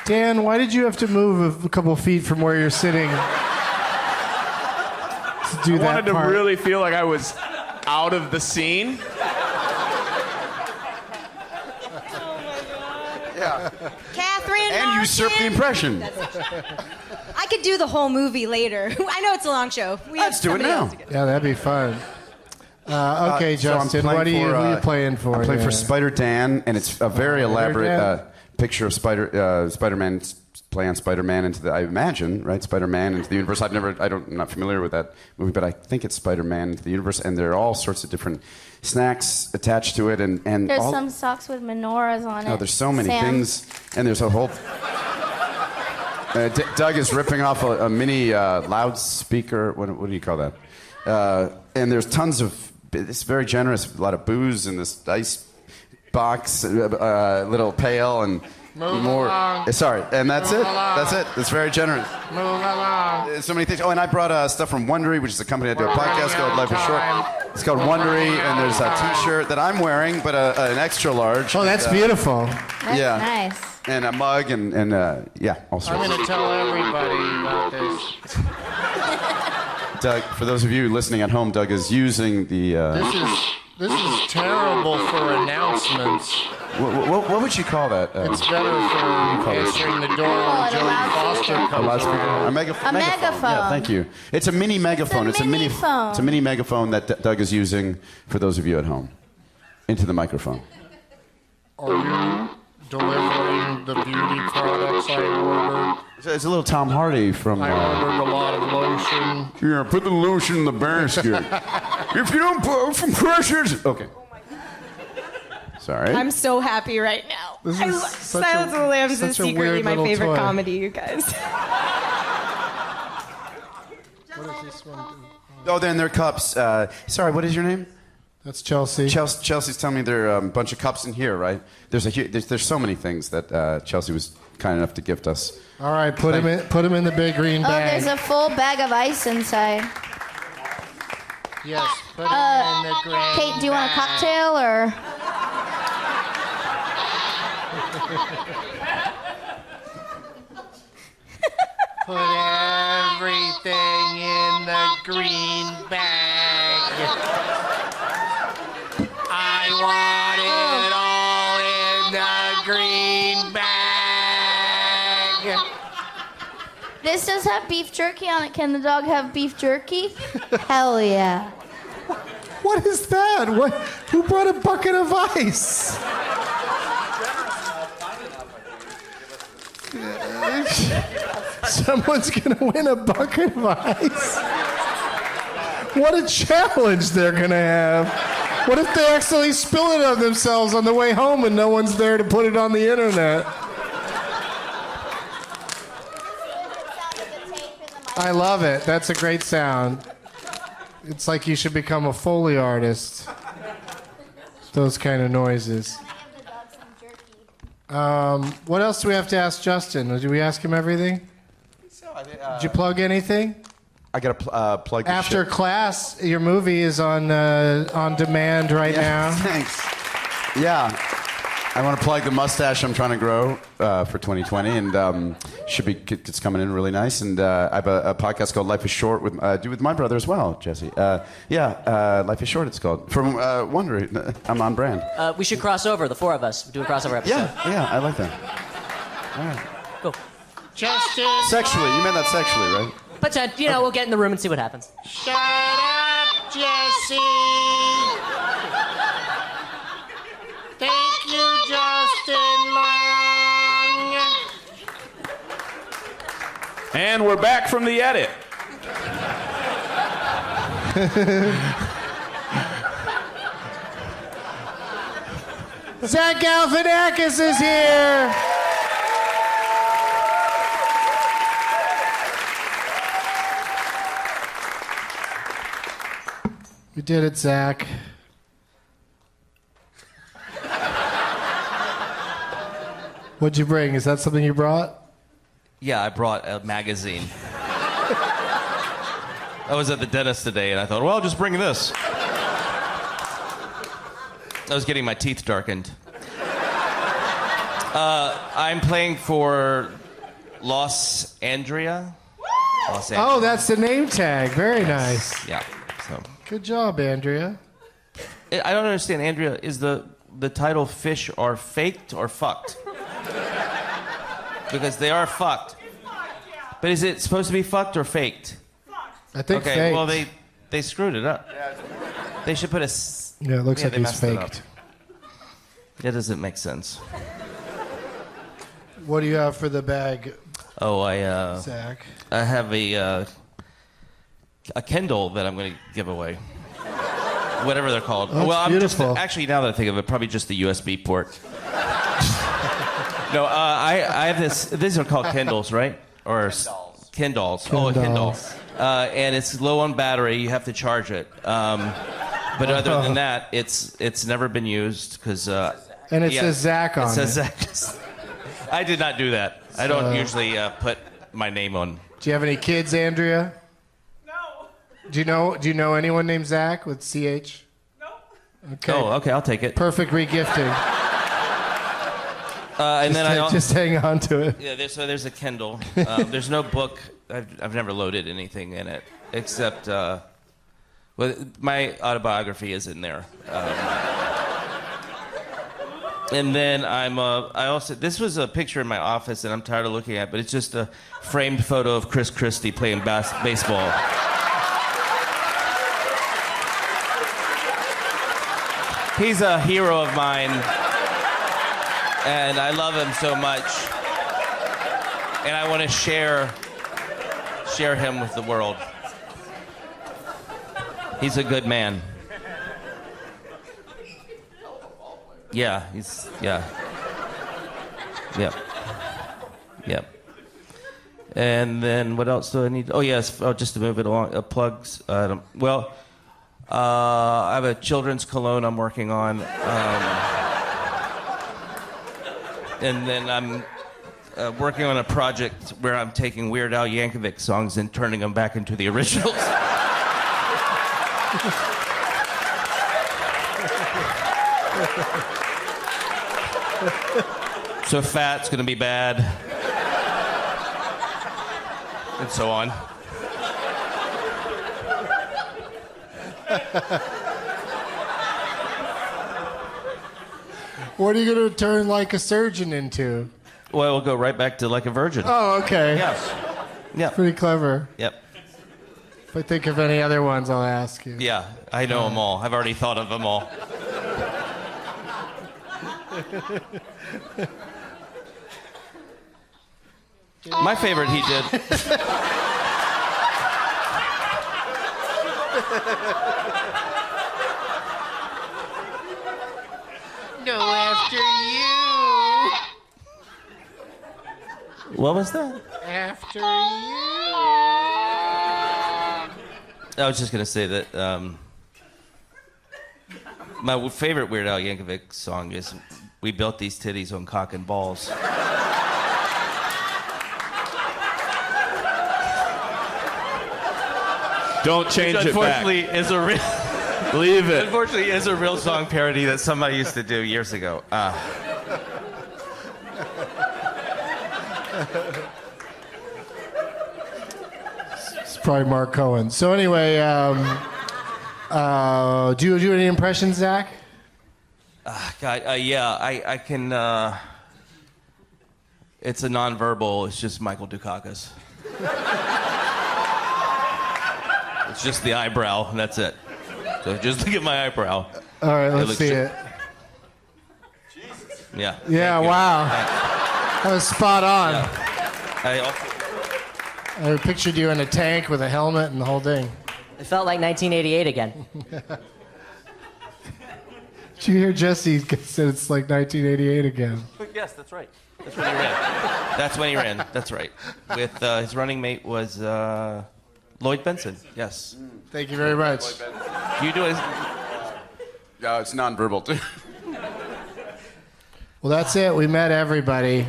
Dan, why did you have to move a couple feet from where you're sitting to do I that wanted to part? really feel like I was out of the scene. Yeah. Catherine And usurp the impression. I could do the whole movie later. I know it's a long show. Let's do it now. Yeah, that'd be fun. Okay, So I'm Justin, playing who are you playing for? I'm playing for there? Spider Dan, and it's a very elaborate Dan? picture of Spider-Man playing Spider-Man into the, I imagine, right? Spider-Man into the universe. I'm not familiar with that movie, but I think it's Spider-Man into the universe, and there are all sorts of different snacks attached to it, and There's all, some socks with menorahs on it. oh, there's so many Sam. things, and there's a whole. Doug is ripping off a mini loudspeaker. What do you call that? And there's tons of. It's very generous. A lot of booze in this ice box, little pail, and Move more. along. Sorry, and that's Move it. along. That's it. It's very generous. Move along. So many things. Oh, and I brought stuff from Wondery, which is a company that do a podcast called Life is Short. It's called Wondery, and there's a T-shirt that I'm wearing, but an extra large. Oh, that's beautiful. That's yeah. nice. And a mug, and yeah, all sorts. I'm going to tell everybody about this. Doug, for those of you listening at home, Doug is using the. This is terrible for announcements. What would you call that? It's better for answering the door when Jodie Foster A comes loudspeaker? around. A megaphone. A megaphone. Yeah, thank you. It's a mini megaphone. It's a mini phone. It's a mini megaphone that Doug is using for those of you at home. Into the microphone. Are you delivering the beauty products I ordered? It's a little Tom Hardy from. I ordered a lot of lotion. Yeah, put the lotion in the basket. If you don't put from Precious. Okay. Sorry. I'm so happy right now. This I is love such Silence a- of the Lambs is such a secretly weird my little favorite toy. comedy, you guys. What does this one do? Oh, then their cups. Sorry, what is your name? That's Chelsea. Chelsea's telling me there are a bunch of cups in here, right? There's so many things that Chelsea was kind enough to gift us. All right, put him in the big green Oh, bag. there's a full bag of ice inside. Yes, put him in the green Kate, do you want a cocktail or? Put everything in the green bag. I want it all in the green bag. This does have beef jerky on it. Can the dog have beef jerky? Hell yeah. What is that? Who brought a bucket of ice? Someone's gonna win a bucket of ice. What a challenge they're gonna have. What if they accidentally spill it on themselves on the way home and no one's there to put it on the internet? I love it. That's a great sound. It's like you should become a Foley artist. Those kind of noises. What else do we have to ask Justin? Did we ask him everything? Did you plug anything? I got to plug. After class, your movie is on demand right now. Thanks. Yeah, I want to plug the mustache I'm trying to grow for 2020, and it's coming in really nice. And I have a podcast called Life Is Short with my brother as well, Jesse. Life Is Short. It's called from Wonder. I'm on brand. We should cross over, the four of us. Do a crossover episode. Yeah, I like that. All right. Cool. Justin. Sexually, you meant that sexually, right? But we'll get in the room and see what happens. Shut up, Jesse. Thank you, Justin Long. And we're back from the edit. Zach Galifianakis is here. You did it, Zach. What'd you bring? Is that something you brought? Yeah, I brought a magazine. I was at the dentist today, and I thought, well, I'll just bring this. I was getting my teeth darkened. I'm playing for Los Andrea. Oh, that's the name tag. Very nice. Yeah. So. Good job, Andrea. I don't understand, Andrea. Is the title "Fish Are Faked" or "Fucked"? Because they are fucked. But is it supposed to be fucked or faked? I think okay, faked. well, they screwed it up. They should put a... Yeah, it looks like they he's messed it faked. up. That doesn't make sense. What do you have for the bag? Oh, Zach? I have a Kindle that I'm going to give away. Whatever they're called. Oh, well, beautiful. Actually, now that I think of it, probably just the USB port. No, I have this. These are called Kindles, right? Or Kindles. Oh, a Kindle. And it's low on battery. You have to charge it. But other than that, it's never been used because. And it says Zach on it. It says Zach. I did not do that. I don't usually put my name on. Do you have any kids, Andrea? No. Do you know anyone named Zach with CH? No. Okay. Oh, okay. I'll take it. Perfect regifting. And then just hang on to it. Yeah, there's a Kindle. There's no book. I've never loaded anything in it except my autobiography is in there. And then I also this was a picture in my office, and I'm tired of looking at, but it's just a framed photo of Chris Christie playing baseball. He's a hero of mine. And I love him so much. And I want to share him with the world. He's a good man. Yeah, yeah. Yep. And then what else do I need? Oh, yes, just to move it along. Plugs. I have a children's cologne I'm working on. And then I'm working on a project where I'm taking Weird Al Yankovic songs and turning them back into the originals. So fat's gonna be bad. And so on. What are you going to turn Like a Surgeon into? Well, we'll go right back to Like a Virgin. Oh, okay. Yes. Yeah. Pretty clever. Yep. If I think of any other ones, I'll ask you. Yeah, I know them all. I've already thought of them all. My favorite he did. Go after you. What was that? After you. I was just gonna say that my favorite Weird Al Yankovic song is "We Built These Titties on Cock and Balls." Don't change Which it back. unfortunately is a real. Leave it. Unfortunately, is a real song parody that somebody used to do years ago. It's probably Mark Cohen. So anyway, do you do any impressions, Zach? God, yeah, I can. It's a nonverbal. It's just Michael Dukakis. It's just the eyebrow, and that's it. So just look at my eyebrow. All right, let's looks see it. Yeah. Yeah, thank you. wow. That was spot on. I also. I pictured you in a tank with a helmet and the whole thing. It felt like 1988 again. Did you hear Jesse said it's like 1988 again? Yes, that's right. That's when he ran. That's when he ran. That's right. With his running mate was Lloyd Benson. Yes. Thank you very much. You do it. Yeah, it's nonverbal too. Well, that's it. We met everybody.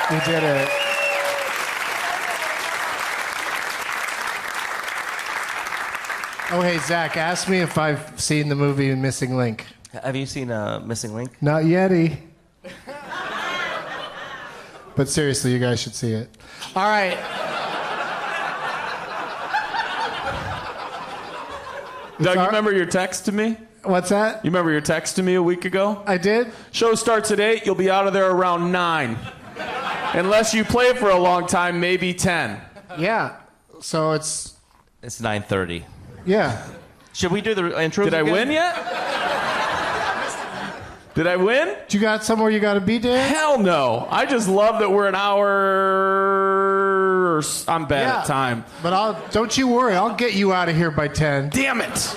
We did it. Oh, hey, Zach, ask me if I've seen the movie Missing Link. Have you seen Missing Link? Not yetty. But seriously, you guys should see it. All right. Doug, you remember your text to me? What's that? You remember your text to me a week ago? I did. Show starts at 8. You'll be out of there around 9. Unless you play for a long time, maybe 10. Yeah. So it's 9:30. Yeah. Should we do the intro? Did I win yet? Did I win? You got somewhere you got to be, Dan? Hell no. I just love that we're an hour. I'm bad at time. But don't you worry. I'll get you out of here by 10. Damn it.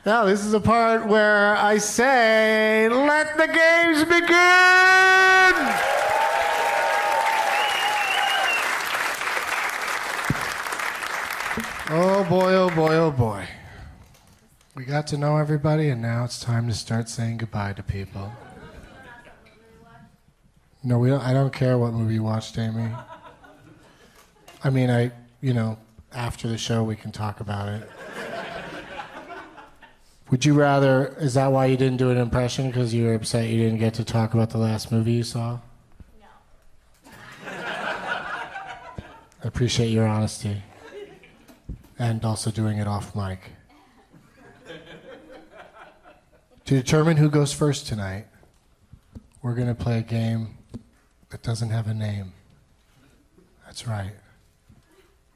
Now, this is the part where I say, let the games begin! Oh boy, oh boy, oh boy. We got to know everybody, and now it's time to start saying goodbye to people. No, we don't. I don't care what movie you watched, Amy. I mean, after the show we can talk about it. Would you rather? Is that why you didn't do an impression? Because you were upset you didn't get to talk about the last movie you saw? No. I appreciate your honesty. And also doing it off mic. To determine who goes first tonight, we're going to play a game that doesn't have a name. That's right.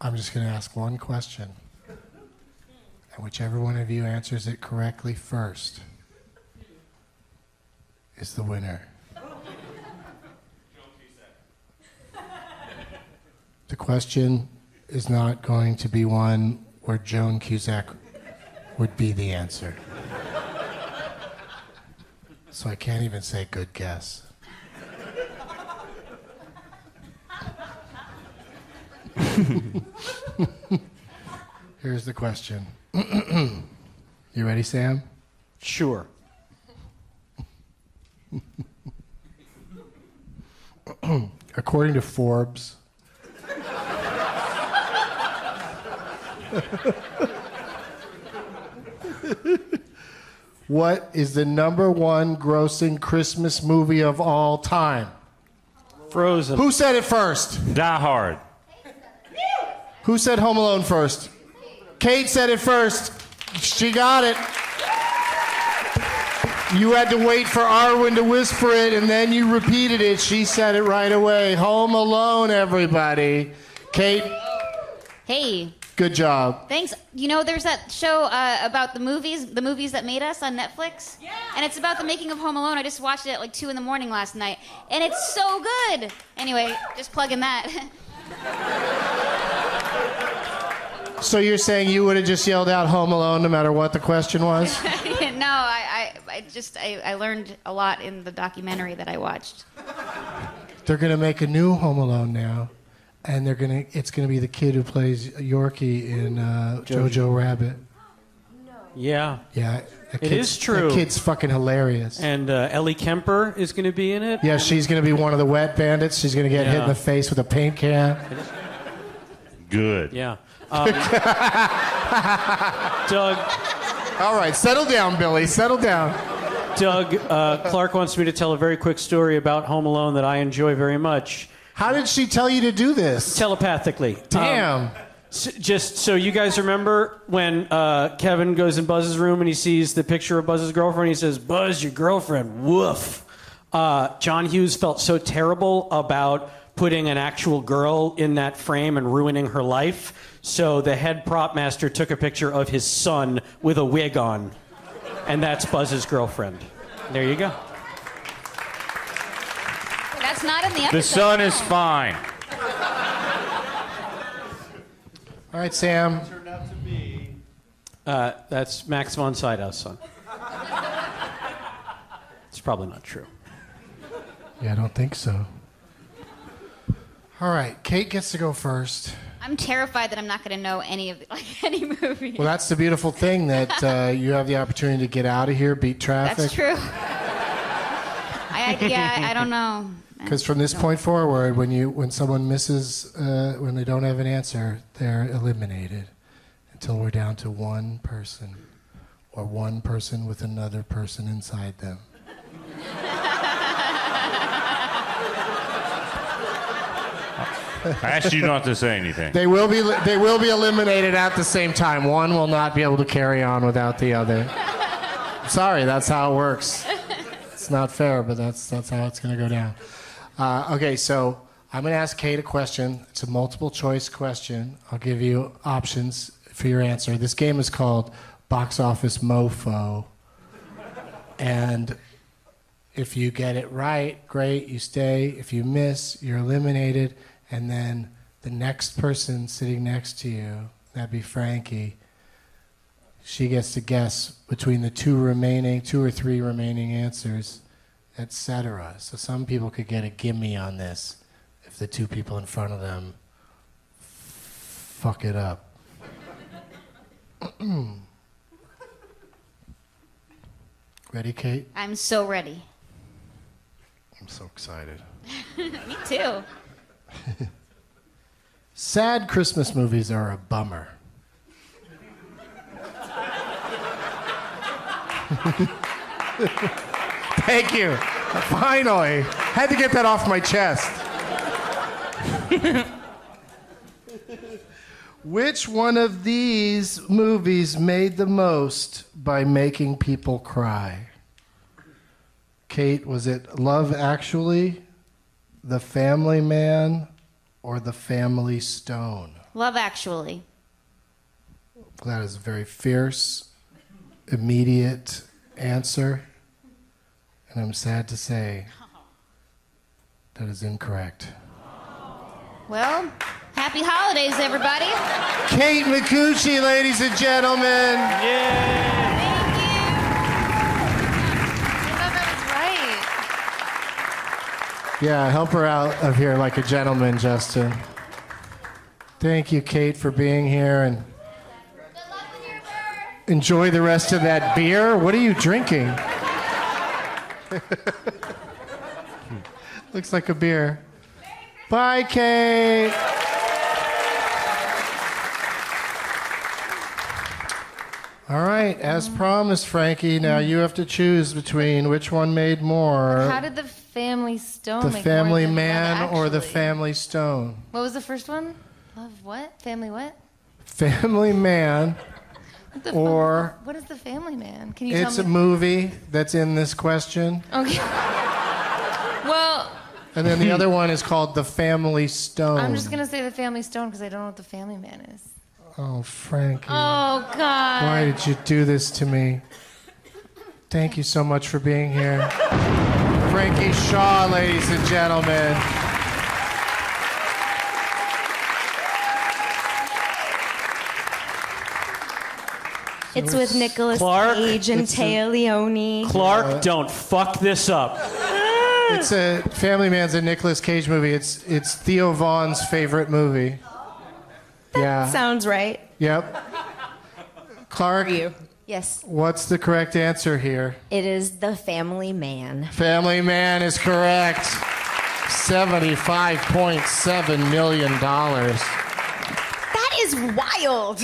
I'm just going to ask one question. And whichever one of you answers it correctly first is the winner. The question is not going to be one where Joan Cusack would be the answer. So I can't even say good guess. Here's the question. You ready, Sam? Sure. According to Forbes, what is the #1 grossing Christmas movie of all time? Frozen. Who said it first? Die Hard. Who said Home Alone first? Kate said it first. She got it. You had to wait for Arwen to whisper it, and then you repeated it. She said it right away. Home Alone, everybody. Kate, Hey, good job. thanks. You know, there's that show about the movies that made us on Netflix. Yeah. And it's about the making of Home Alone. I just watched it at like 2 a.m. last night, and it's so good. Anyway, just plugging that. So you're saying you would have just yelled out Home Alone no matter what the question was? No, I learned a lot in the documentary that I watched. They're going to make a new Home Alone now, and it's going to be the kid who plays Yorkie in Jojo Rabbit. Yeah. Yeah. It is true. That kid's fucking hilarious. And Ellie Kemper is going to be in it. Yeah, she's going to be one of the wet bandits. She's going to get hit in the face with a paint can. Good. Yeah. Doug. All right, settle down, Billy. Settle down. Doug, Clark wants me to tell a very quick story about Home Alone that I enjoy very much. How did she tell you to do this? Telepathically. Damn. Just so you guys remember when Kevin goes in Buzz's room and he sees the picture of Buzz's girlfriend, he says, "Buzz, your girlfriend, woof." John Hughes felt so terrible about putting an actual girl in that frame and ruining her life. So the head prop master took a picture of his son with a wig on. And that's Buzz's girlfriend. There you go. That's not in the episode. The son is fine. All right, Sam. That's Max von Sydow's son. It's probably not true. Yeah, I don't think so. All right, Kate gets to go first. I'm terrified that I'm not going to know any any movie. Well, that's the beautiful thing, that you have the opportunity to get out of here, beat traffic. That's true. I don't know. Because from this point forward, when someone misses, when they don't have an answer, they're eliminated until we're down to one person, or one person with another person inside them. I asked you not to say anything. They will be eliminated at the same time. One will not be able to carry on without the other. Sorry, that's how it works. It's not fair, but that's how it's going to go down. Okay, so I'm going to ask Kate a question. It's a multiple choice question. I'll give you options for your answer. This game is called Box Office Mofo. And if you get it right, great, you stay. If you miss, you're eliminated. And then the next person sitting next to you, that'd be Frankie, she gets to guess between the two or three remaining answers, etc. So some people could get a gimme on this if the two people in front of them fuck it up. Ready, Kate? I'm so ready. I'm so excited. Me too. Sad Christmas movies are a bummer. Thank you. Finally. Had to get that off my chest. Which one of these movies made the most by making people cry? Kate, was it Love Actually, The Family Man, or The Family Stone? Love Actually. That is a very fierce, immediate answer. And I'm sad to say that is incorrect. Well, happy holidays, everybody. Kate Micucci, ladies and gentlemen. I thought that Yeah, help her out of here like a gentleman, Justin. Thank you, Kate, for being here, and enjoy the rest of that beer. What are you drinking? Looks like a beer. Bye, Kate. All right, as promised, Frankie, now you have to choose between which one made more. How did the Family Stone The make Family more than Man Love or the Actually? Family Stone? What was the first one? Love what? Family what? Family Man What the or fuck? What is the Family Man? Can you it's tell a me? movie that's in this question. Okay. Well, And then the other one is called The Family Stone. I'm just gonna say the Family Stone because I don't know what the Family Man is. Oh, Frankie. Oh God. Why did you do this to me? Thank you so much for being here. Frankie Shaw, ladies and gentlemen. It's with Nicolas Clark, Cage and it's a- Taya Leone. Clark, don't fuck this up. It's a Family Man's a Nicolas Cage movie. It's Theo Vaughn's favorite movie. Yeah. Sounds right. Yep. Clark, Yes. what's the correct answer here? It is The Family Man. Family Man is correct. $75.7 million. That is wild.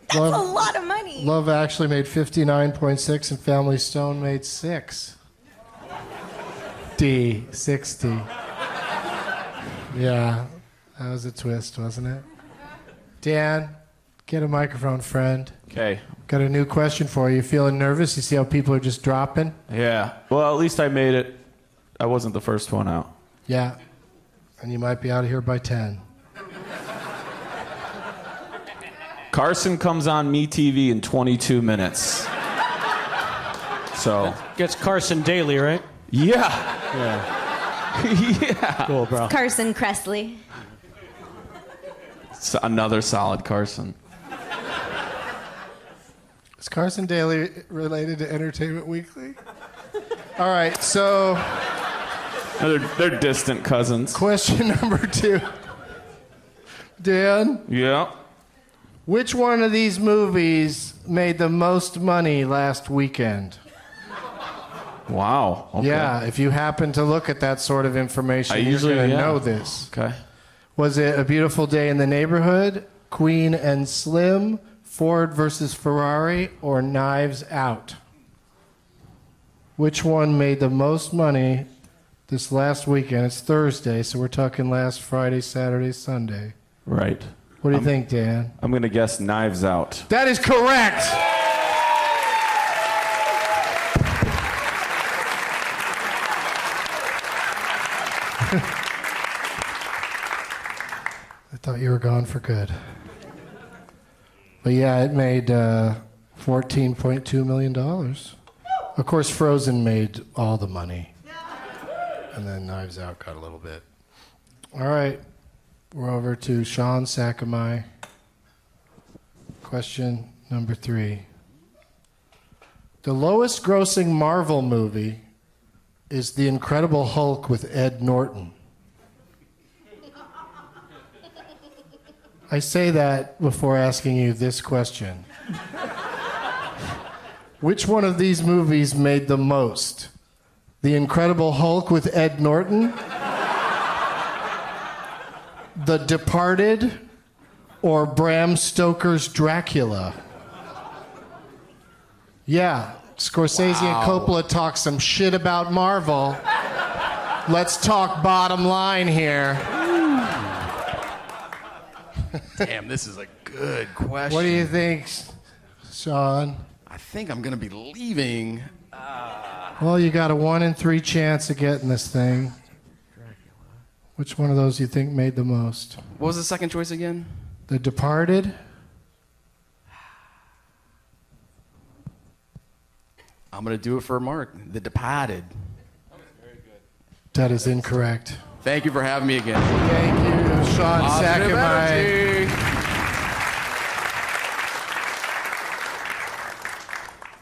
That's a lot of money. Love Actually made 59.6 and Family Stone made 6. 60. Yeah, that was a twist, wasn't it? Dan, get a microphone, friend. Okay. Got a new question for you. You feeling nervous? You see how people are just dropping? Yeah. Well, at least I made it. I wasn't the first one out. Yeah. And you might be out of here by 10. Carson comes on MeTV in 22 minutes. So. Gets Carson Daly, right? Yeah. Yeah. Cool, bro. Carson Kressley. It's another solid Carson. Is Carson Daly related to Entertainment Weekly? All right, so No, they're distant cousins. question number 2. Dan? Yeah. Which one of these movies made the most money last weekend? Wow. Okay. Yeah, if you happen to look at that sort of information, you're going to know this. Okay. Was it A Beautiful Day in the Neighborhood, Queen and Slim, Ford versus Ferrari, or Knives Out? Which one made the most money this last weekend? It's Thursday, so we're talking last Friday, Saturday, Sunday. Right. What do you think, Dan? I'm going to guess Knives Out. That is correct! I thought you were gone for good. But yeah, it made $14.2 million. Of course, Frozen made all the money. And then Knives Out got a little bit. All right, we're over to Sean Sakamai. Question number 3. The lowest grossing Marvel movie is The Incredible Hulk with Ed Norton. I say that before asking you this question. Which one of these movies made the most? The Incredible Hulk with Ed Norton? The Departed? Or Bram Stoker's Dracula? Yeah, Scorsese and Coppola talk some shit about Marvel. Let's talk bottom line here. Damn, this is a good question. What do you think, Sean? I think I'm gonna be leaving. Well, you got a 1 in 3 chance of getting this thing. Which one of those do you think made the most? What was the second choice again? The Departed? I'm gonna do it for Mark. The Departed. That is incorrect. Thank you for having me again. Thank you, Sean Positive Sakamai. energy.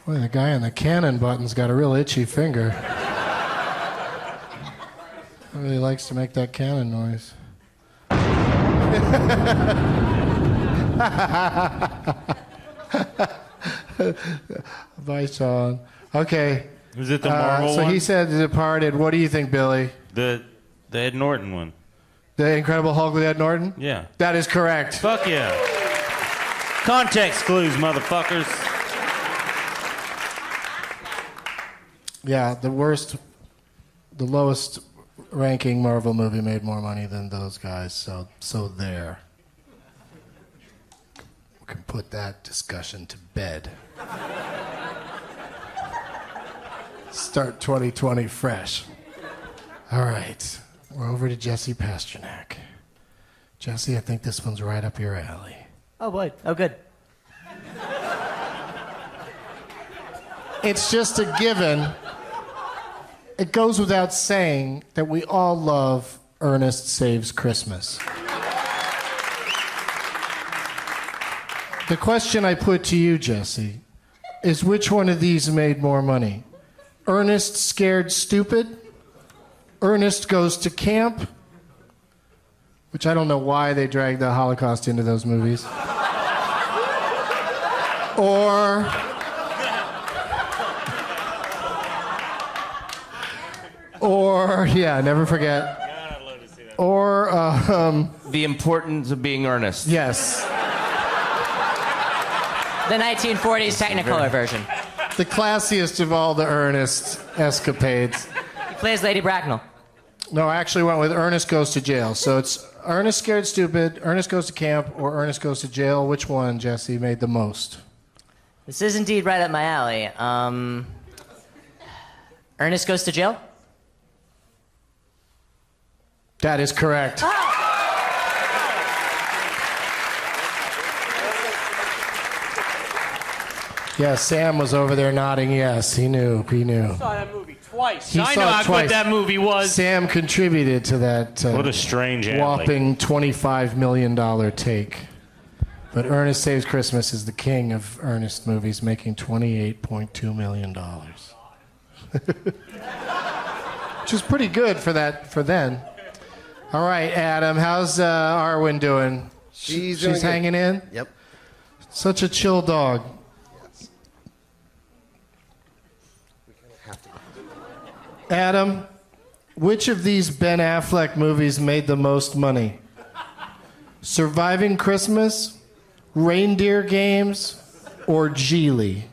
Boy, the guy on the Canon button's got a real itchy finger. He really likes to make that Canon noise. Bye, Sean. Okay. Was it the Marvel so one? he said The Departed. What do you think, Billy? The Ed Norton one. The Incredible Hulk with Ed Norton? Yeah. That is correct. Fuck yeah. Context clues, motherfuckers. Yeah, the lowest ranking Marvel movie made more money than those guys. So there. We can put that discussion to bed. Start 2020 fresh. All right. We're over to Jesse Pasternak. Jesse, I think this one's right up your alley. Oh, boy. Oh, good. It's just a given. It goes without saying that we all love Ernest Saves Christmas. The question I put to you, Jesse, is which one of these made more money? Ernest Scared Stupid? Ernest Goes to Camp? Which I don't know why they dragged the Holocaust into those movies. Or, yeah, never forget. Or, The Importance of Being Earnest. Yes. The 1940s Technicolor version. The classiest of all the Ernest escapades. He plays Lady Bracknell. No, I actually went with Ernest Goes to Jail. So it's Ernest Scared Stupid, Ernest Goes to Camp, or Ernest Goes to Jail. Which one, Jesse, made the most? This is indeed right up my alley. Ernest Goes to Jail? That is correct. Yeah, Sam was over there nodding yes. He knew. I saw that movie twice. He I saw know it how twice. good that movie was. Sam contributed to that What a strange alley. whopping $25 million take. But Ernest Saves Christmas is the king of Ernest movies, making $28.2 million. Which is pretty good for then. All right, Adam, how's Arwen doing? She's doing good. Hanging in? Yep. Such a chill dog. Adam, which of these Ben Affleck movies made the most money? Surviving Christmas, Reindeer Games, or Geely?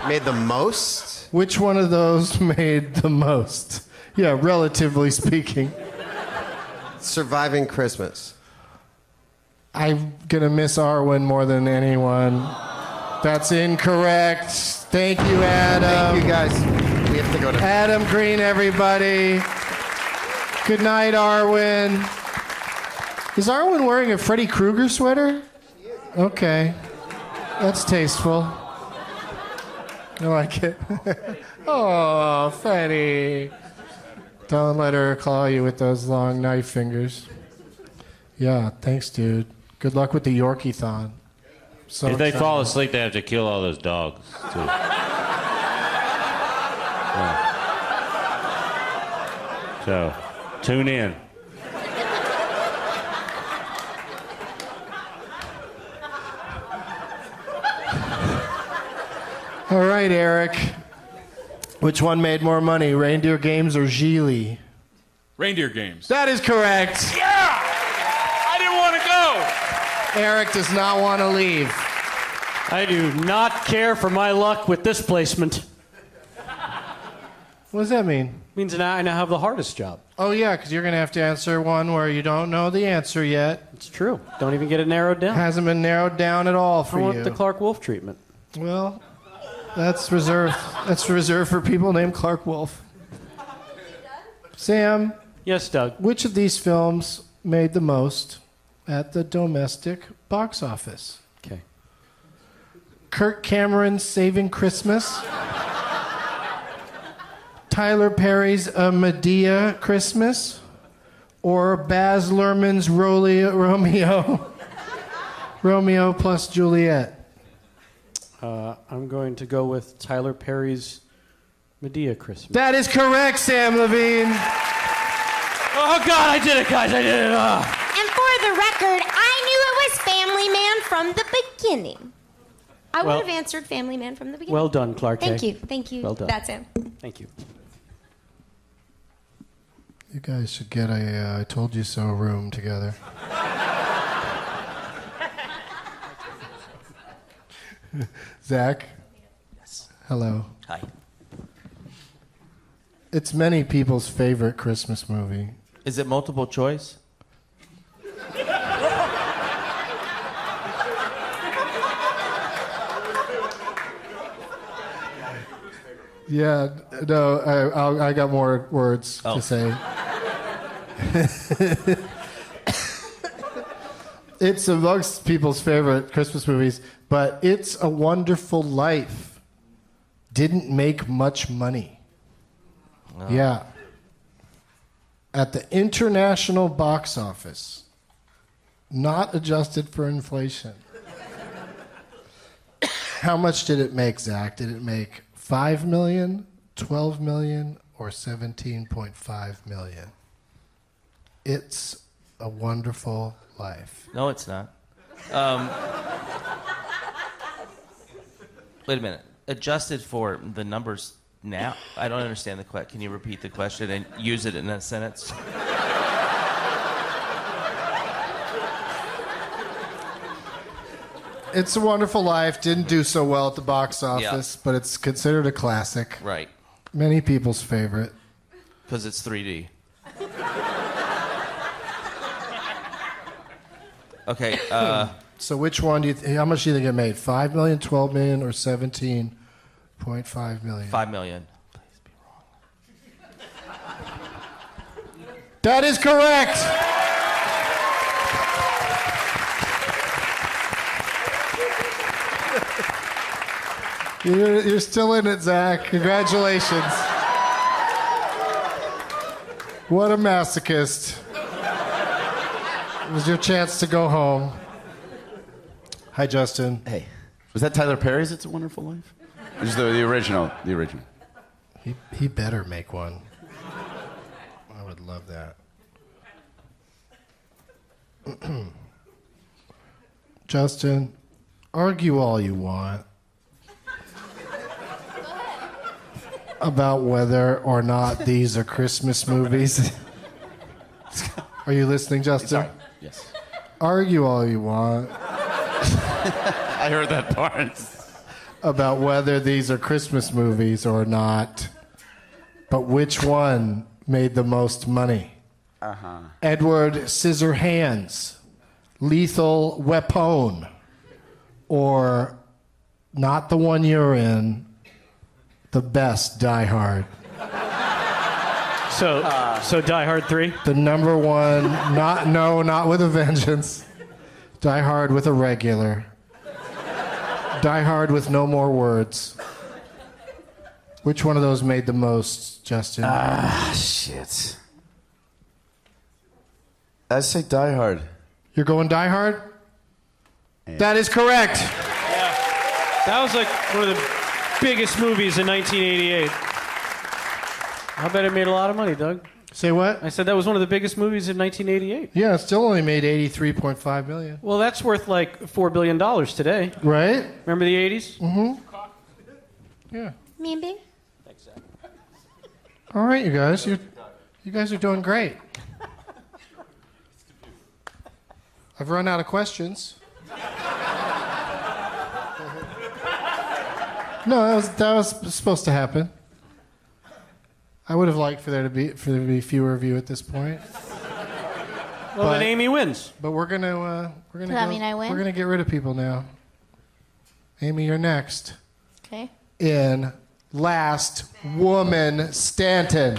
Made the most? Which one of those made the most? Yeah, relatively speaking. Surviving Christmas. I'm gonna miss Arwen more than anyone. That's incorrect. Thank you, Adam. Thank you, guys. We have to go to Adam Green, everybody. Good night, Arwen. Is Arwen wearing a Freddy Krueger sweater? Okay. That's tasteful. I like it. Oh, Freddy. Don't let her claw you with those long knife fingers. Yeah, thanks, dude. Good luck with the Yorkie-thon. So If they excited. fall asleep, they have to kill all those dogs, too. Yeah. So, tune in. All right, Eric. Which one made more money, Reindeer Games or Geely? Reindeer Games. That is correct. Yeah! I didn't want to go! Eric does not want to leave. I do not care for my luck with this placement. What does that mean? Means now I now have the hardest job. Oh, yeah, because you're going to have to answer one where you don't know the answer yet. It's true. Don't even get it narrowed down. Hasn't been narrowed down at all for I want you. the Clark Wolf treatment. Well, that's reserved. That's reserved for people named Clark Wolf. Sam. Yes, Doug. Which of these films made the most at the domestic box office? Okay. Kirk Cameron's Saving Christmas. Tyler Perry's A Medea Christmas. Or Baz Luhrmann's Romeo plus Juliet. I'm going to go with Tyler Perry's Medea Christmas. That is correct, Sam Levine. Oh, God, I did it, guys. I did it. And for the record, I knew it was from the beginning. I Well- would have answered Family Man from the beginning. Well done, Clark. Thank you. Thank you. Well done. That's him. Thank you. You guys should get a I told you so room together. Zach? Yes. Hello. Hi. It's many people's favorite Christmas movie. Is it multiple choice? Yeah, no, I got more words to say. It's amongst people's favorite Christmas movies, but It's a Wonderful Life didn't make much money. Oh. Yeah. At the international box office, not adjusted for inflation. How much did it make, Zach? Did it make 5 million, 12 million, or 17.5 million? It's a Wonderful Life. No, it's not. Wait a minute. Adjusted for the numbers now? I don't understand the question. Can you repeat the question and use it in a sentence? It's a Wonderful Life didn't do so well at the box office, but it's considered a classic. Right. Many people's favorite. Because it's 3D. Okay. So which one do you how much do you think it made? 5 million, 12 million, or 17.5 million? 5 million. That is correct. You're still in it, Zach. Congratulations. What a masochist. It was your chance to go home. Hi, Justin. Hey. Was that Tyler Perry's It's a Wonderful Life? Or just the original? The original. He better make one. I would love that. Justin, argue all you want about whether or not these are Christmas movies. Are you listening, Justin? Sorry. Yes. Argue all you want I heard that part. about whether these are Christmas movies or not. But which one made the most money? Uh-huh. Edward Scissorhands, Lethal Weapon, or not the one you're in, the best Die Hard. So Die Hard 3? The number one, not with a vengeance. Die Hard with a regular. Die Hard with no more words. Which one of those made the most, Justin? Shit. I say Die Hard. You're going Die Hard? That is correct. That was like one of the biggest movies in 1988. I bet it made a lot of money, Doug. Say what? I said that was one of the biggest movies in 1988. Yeah, it still only made $83.5 million. Well, that's worth like $4 billion today. Right? Remember the 80s? Mm-hmm. Yeah. Me and Bing? All right, you guys. You guys are doing great. I've run out of questions. No, that was supposed to happen. I would have liked for there to be fewer of you at this point. Well, then Amy wins. But we're gonna Does that mean I win? We're gonna get rid of people now. Amy, you're next. Okay. In Last Woman Stanton.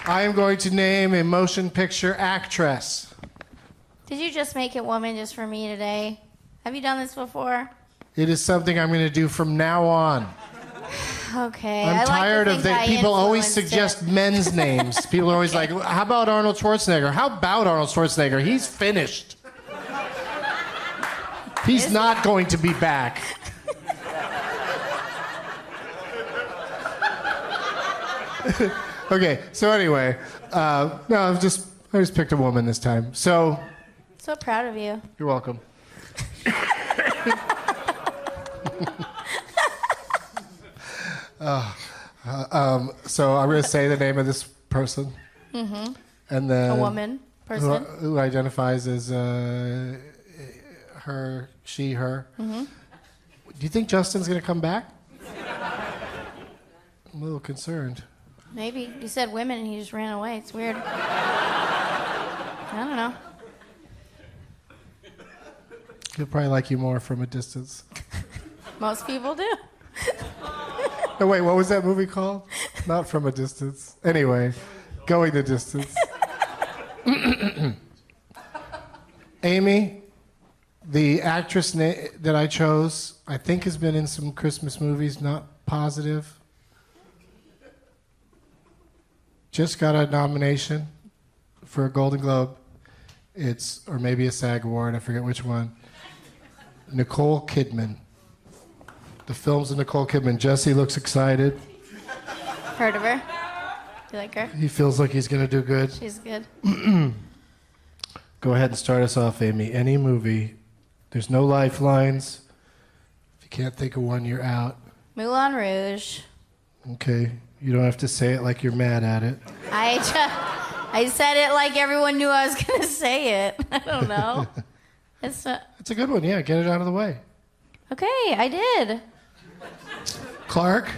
I am going to name a motion picture actress. Did you just make it woman just for me today? Have you done this before? It is something I'm going to do from now on. Okay. I'm I like to tired of think that. I People always influenced suggest it. men's names. People are always like, how about Arnold Schwarzenegger? How about Arnold Schwarzenegger? He's finished. He's not going to be back. Okay, so anyway, No, I just picked a woman this time. So, So proud of you. you're welcome. So I'm going to say the name of this person. Mm-hmm. And then A woman, person. who identifies as her, she, her. Mm-hmm. Do you think Justin's going to come back? I'm a little concerned. Maybe. You said women and he just ran away. It's weird. I don't know. He'll probably like you more from a distance. Most people do. No, wait, what was that movie called? Not From a Distance. Anyway, Going the Distance. Amy, the actress that I chose, I think has been in some Christmas movies, not positive. Just got a nomination for a Golden Globe. Or maybe a SAG Award, I forget which one. Nicole Kidman. The films of Nicole Kidman. Jesse looks excited. Heard of her? You like her? He feels like he's going to do good. She's good. Go ahead and start us off, Amy. Any movie. There's no lifelines. If you can't think of one, you're out. Moulin Rouge. Okay. You don't have to say it like you're mad at it. I said it like everyone knew I was going to say it. I don't know. It's a good one. Yeah, get it out of the way. Okay, I did. Clark?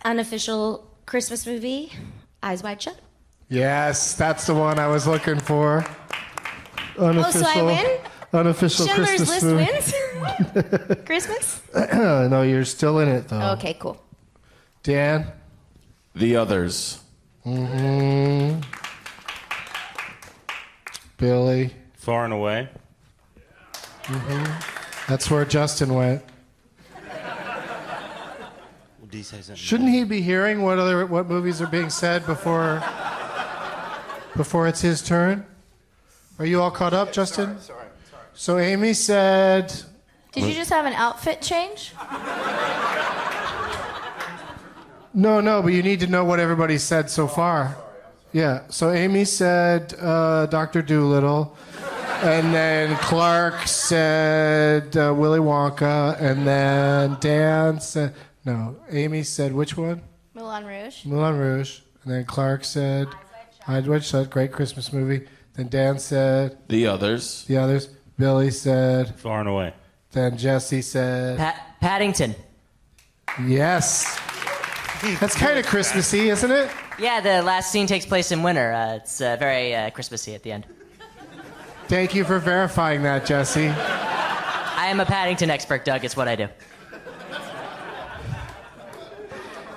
Unofficial Christmas movie, Eyes Wide Shut. Yes, that's the one I was looking for. Unofficial, so I win? Unofficial Schindler's Christmas List movie. wins? Christmas? No, you're still in it, though. Okay, cool. Dan? The Others. Mm-hmm. Billy? Far and Away. Mm-hmm. That's where Justin went. Do you say something? Shouldn't he be hearing what movies are being said before it's his turn? Are you all caught up, Justin? Sorry. So Amy said... Did you just have an outfit change? No, but you need to know what everybody said so far. Yeah, so Amy said Dr. Dolittle, and then Clark said Willy Wonka, and then Dan said... No, Amy said which one? Moulin Rouge. Moulin Rouge. And then Clark said Eyes Wide Shut, great Christmas movie. Then Dan said The Others. The Others. Billy said Far and Away. Then Jesse said Paddington. Yes. That's kind of Christmassy, isn't it? Yeah, the last scene takes place in winter. It's very Christmassy at the end. Thank you for verifying that, Jesse. I am a Paddington expert, Doug. It's what I do.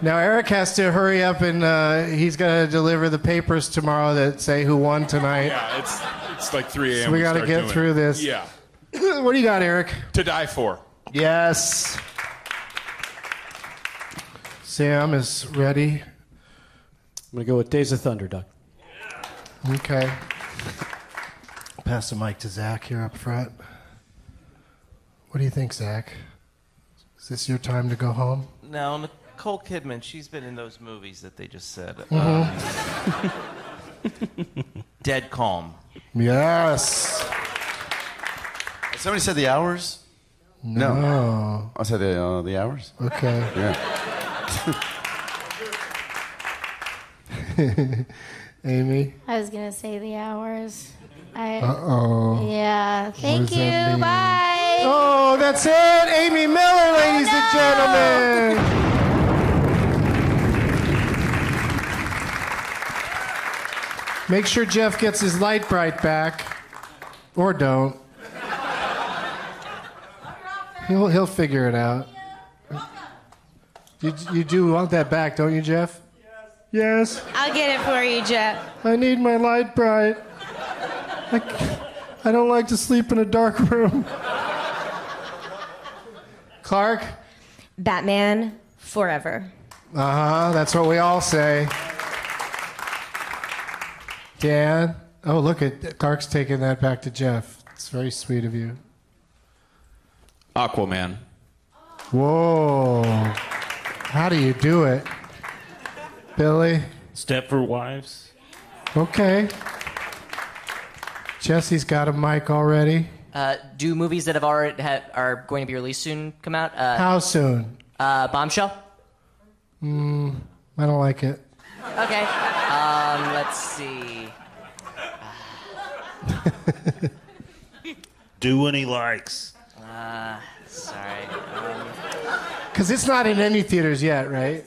Now Eric has to hurry up and he's got to deliver the papers tomorrow that say who won tonight. Yeah, it's like 3 a.m. So we got to start get doing through it. this. Yeah. What do you got, Eric? To Die For. Yes. Sam is ready. I'm going to go with Days of Thunder, Doug. Okay. Pass the mic to Zach here up front. What do you think, Zach? Is this your time to go home? No, Nicole Kidman, she's been in those movies that they just said. Dead Calm. Yes. Somebody said The Hours? No. I said The Hours? Okay. Yeah. Amy? I was going to say The Hours. Uh-oh. Yeah. Thank What does that you. mean? Bye. Oh, that's it. Amy Miller, ladies and gentlemen. Make sure Jeff gets his light bright back. Or don't. He'll figure it out. You do want that back, don't you, Jeff? Yes. I'll get it for you, Jeff. I need my light bright. I don't like to sleep in a dark room. Clark? Batman Forever. Uh-huh, that's what we all say. Dan? Oh, look at Clark's taking that back to Jeff. It's very sweet of you. Aquaman. Whoa. How do you do it? Billy? Stepford Wives. Okay. Jesse's got a mic already. Do movies that are going to be released soon come out? How soon? Bombshell. I don't like it. Okay. Let's see. Do what he likes. Sorry. Because it's not in any theaters yet, right?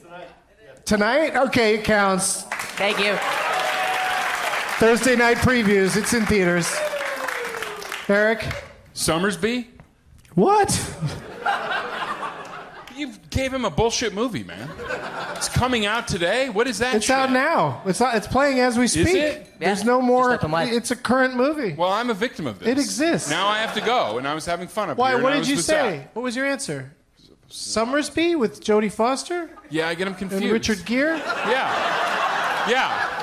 Tonight? Okay, it counts. Thank you. Thursday night previews. It's in theaters. Eric? Summersby? What? You gave him a bullshit movie, man. It's coming out today. What is that? It's out now. It's playing as we speak. Is it? There's no more. It's a current movie. Well, I'm a victim of this. It exists. Now I have to go, and I was having fun up Why? here. What and I did was you with say? Zach. What was your answer? Summersby with Jodie Foster? Yeah, I get him confused. And Richard Gere? Yeah. Yeah.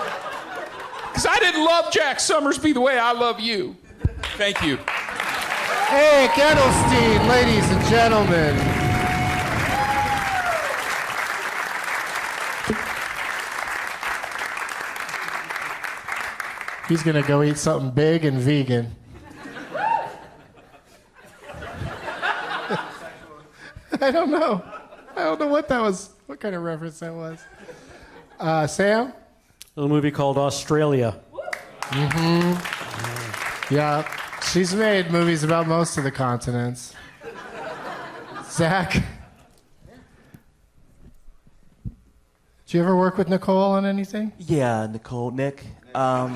Because I didn't love Jack Summersby the way I love you. Thank you. Eric Edelstein, ladies and gentlemen. He's gonna go eat something big and vegan. I don't know. I don't know what that was. What kind of reference that was. Sam? A movie called Australia. Mm-hmm. Yeah. She's made movies about most of the continents. Zach? Did you ever work with Nicole on anything? Yeah, Nicole, Nick. No.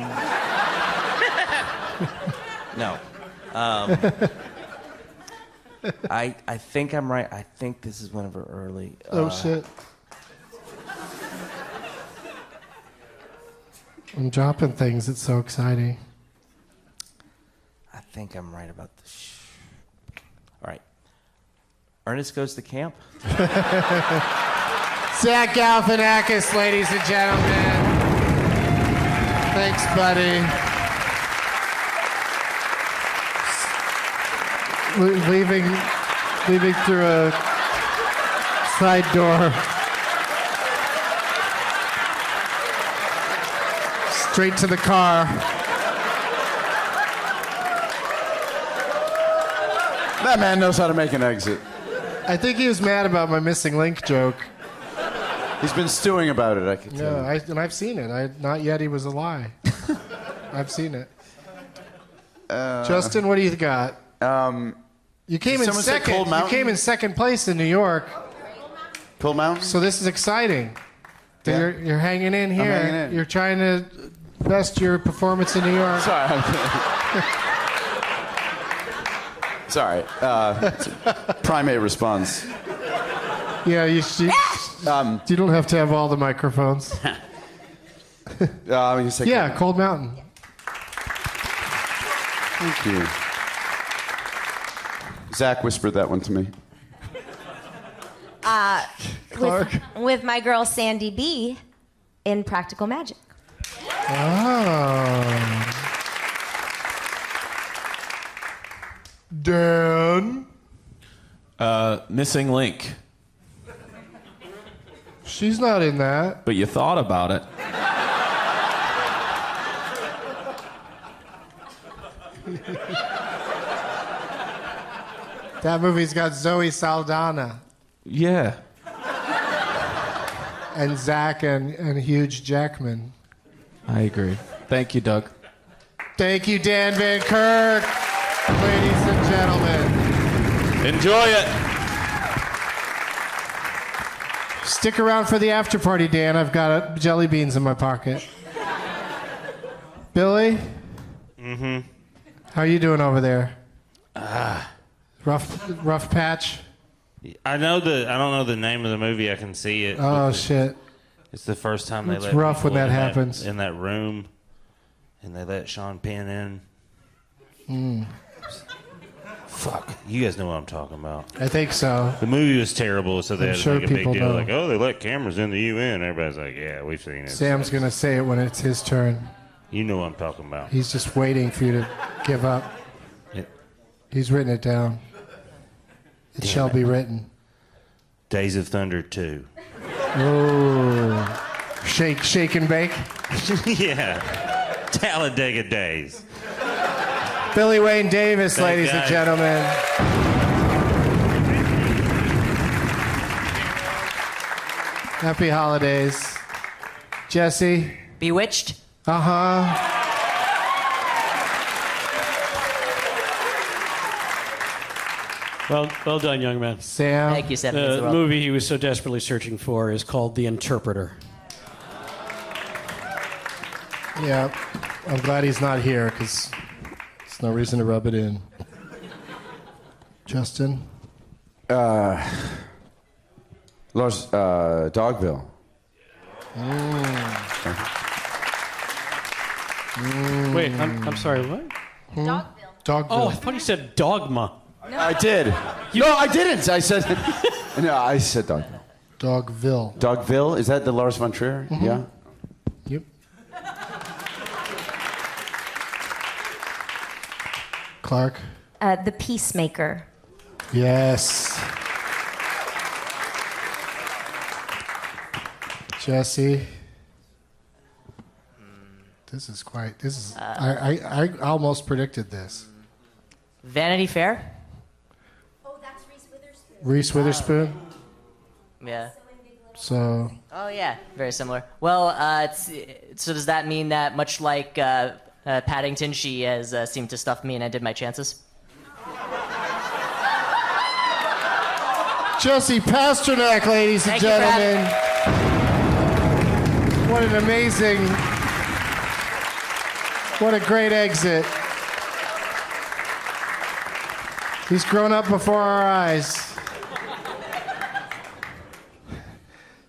I think I'm right. I think this is one of her early. Oh, shit. I'm dropping things. It's so exciting. I think I'm right about this. All right. Ernest Goes to Camp. Zach Galifianakis, ladies and gentlemen. Thanks, buddy. Leaving through a side door. Straight to the car. That man knows how to make an exit. I think he was mad about my missing link joke. He's been stewing about it, I can tell. Yeah, and I've seen it. Not yet he was a lie. I've seen it. Justin, what do you got? You came in someone say second. Cold You Mountain? came in second place in New York. Cold Mountain? So this is exciting. Yeah. You're hanging in here. hanging in. You're trying to best your performance in New York. Sorry. Sorry. It's a primate response. Yeah, you don't have to have all the microphones. You say Yeah, Cold Mountain. Thank you. Zach whispered that one to me. With my girl Sandy B in Practical Magic. Oh. Dan? Missing Link. She's not in that. But you thought about it. That movie's got Zoe Saldana Yeah. and Zach and Hugh Jackman. I agree. Thank you, Doug. Thank you, Dan Van Kirk. Ladies and gentlemen. Enjoy it. Stick around for the after party, Dan. I've got jelly beans in my pocket. Billy? Mm-hmm. How you doing over there? Rough patch? I don't know the name of the movie. I can see it. Oh, shit. It's the first time they It's let rough people when that in happens. in that room, and they let Sean Penn in. Fuck, you guys know what I'm talking about. I think so. The movie was terrible, so they I'm had to sure make a big people deal. know. Like, oh, they let cameras in the UN. Everybody's like, yeah, we've seen it. Sam's going to say it when it's his turn. You know what I'm talking about. He's just waiting for you to give up. Yeah. He's written it down. It Damn shall it. be written. Days of Thunder 2. Oh. Shake and bake? Yeah. Talladega days. Billy Wayne Davis, Thank ladies and God. gentlemen. Happy holidays. Jesse? Bewitched? Uh-huh. Well done, young man. Sam? Thank you, Sam. Means the The world. movie he was so desperately searching for is called The Interpreter. Yeah. I'm glad he's not here, because there's no reason to rub it in. Justin? Lars, Dogville. Wait, I'm sorry, what? Dogville. Oh, I thought you said dogma. I did. No, I didn't. I said. No, I said Dogville. Dogville. Dogville? Is that the Lars von Trier? Yeah. Yep. Clark? The Peacemaker. Yes. Jesse? I almost predicted this. Vanity Fair? Reese Witherspoon? Yeah. So, Oh, yeah. Very similar. Well, so does that mean that much like Paddington, she has seemed to stuff me and I did my chances? Jesse Pasternak, ladies and Thank you, Brad. gentlemen. What an amazing, what a great exit. He's grown up before our eyes.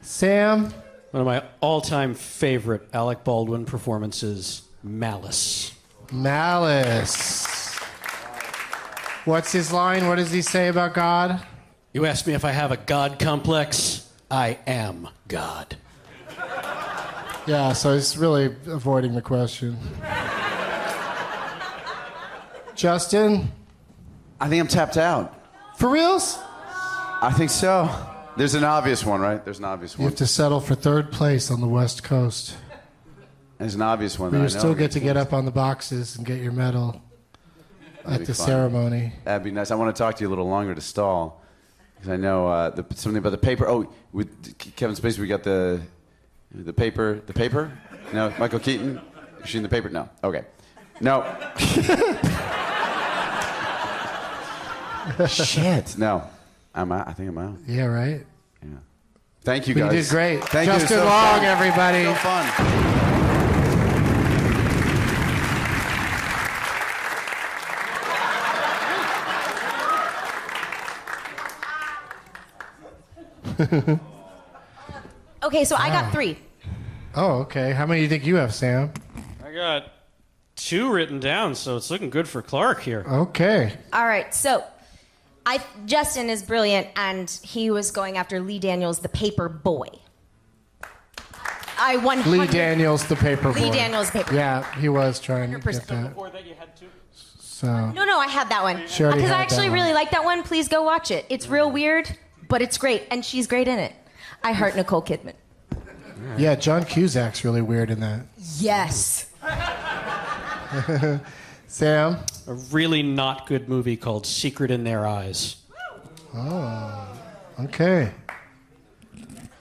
Sam? One of my all-time favorite Alec Baldwin performances, Malice. Malice. What's his line? What does he say about God? You asked me if I have a God complex. I am God. Yeah, so he's really avoiding the question. Justin? I think I'm tapped out. For reals? I think so. There's an obvious one, right? There's an obvious You one. have to settle for third place on the West Coast. There's an obvious one. But that you I know. still get to get up on the boxes and get your medal That'd at be the fun. ceremony. That'd be nice. I want to talk to you a little longer to stall. Because I know something about the paper. Oh, with Kevin Spacey, we got the paper. The paper? No, Michael Keaton? Is she in the paper? No. Okay. No. Shit. No. I'm out. I think I'm out. Yeah, right? Yeah. Thank you, But guys. you did great. Thank you. Justin So Long, fun. everybody. So fun. Okay, so I got 3. Oh, okay. How many do you think you have, Sam? I got 2 written down, so it's looking good for Clark here. Okay. All right, so Justin is brilliant, and he was going after Lee Daniels, the paper boy. I 100. Lee Daniels, the paper boy. Lee Daniels, the paper boy. Yeah, he was trying to get 100%. that. Before that, you had 2. So, No, I had that one. She already Because I had actually that really one. like that one. Please go watch it. It's real weird, but it's great, and she's great in it. I heart Nicole Kidman. yeah, John Cusack's really weird in that. Yes. Sam? A really not good movie called Secret in Their Eyes. Oh, okay.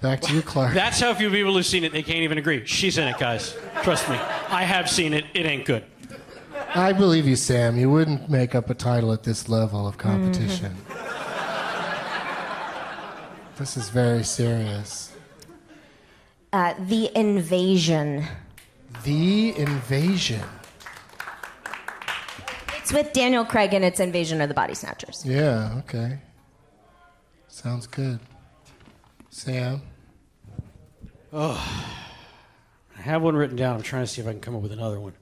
Back to you, Clark. That's how few people have seen it, they can't even agree. She's in it, guys. Trust me. I have seen it. It ain't good. I believe you, Sam. You wouldn't make up a title at this level of competition. This is very serious. The Invasion. The Invasion. It's with Daniel Craig, and it's Invasion of the Body Snatchers. Yeah, okay. Sounds good. Sam? Oh, I have one written down. I'm trying to see if I can come up with another one.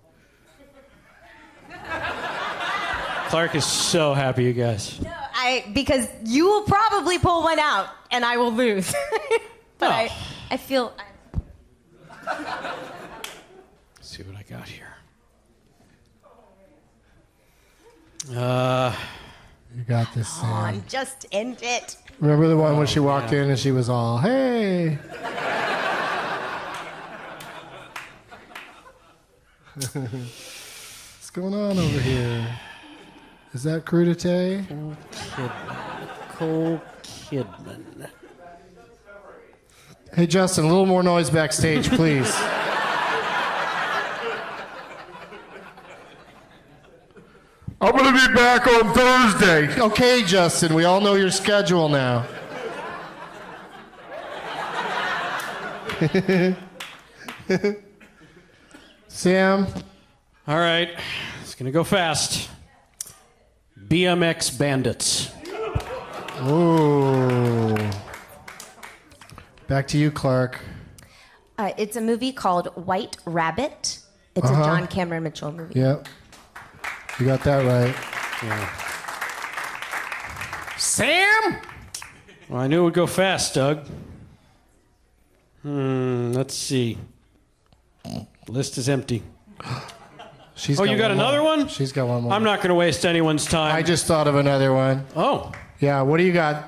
Clark is so happy, you guys. Because you will probably pull one out, and I will lose. But Oh. I feel... Let's see what I got here. You got this, Sam. on, just end it. Remember the one when she walked in and she was all, hey? What's going on over here? Is that crudité? Nicole Kidman. Hey, Justin, a little more noise backstage, please. I'm going to be back on Thursday. Okay, Justin, we all know your schedule now. Sam? All right, it's going to go fast. BMX Bandits. Ooh. Back to you, Clark. It's a movie called White Rabbit. It's a John Cameron Mitchell movie. Yep. You got that right. Sam? Well, I knew it would go fast, Doug. Let's see. List is empty. You got another one? She's got one more. I'm not going to waste anyone's time. I just thought of another one. Oh. Yeah, what do you got?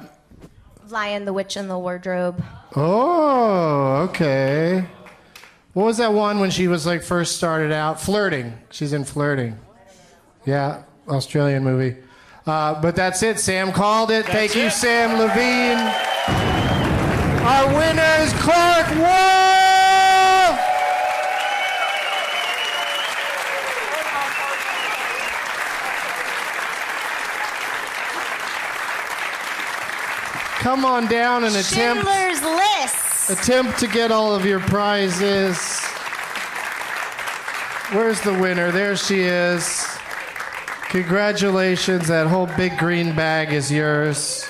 Lion, the Witch, and the Wardrobe. Oh, okay. What was that one when she was like first started out? Flirting. She's in Flirting. Yeah, Australian movie. But that's it. Sam called it. Thank you, Sam Levine. Our winner is Clark Wolf. Come on down and Schindler's List. attempt to get all of your prizes. Where's the winner? There she is. Congratulations. That whole big green bag is yours.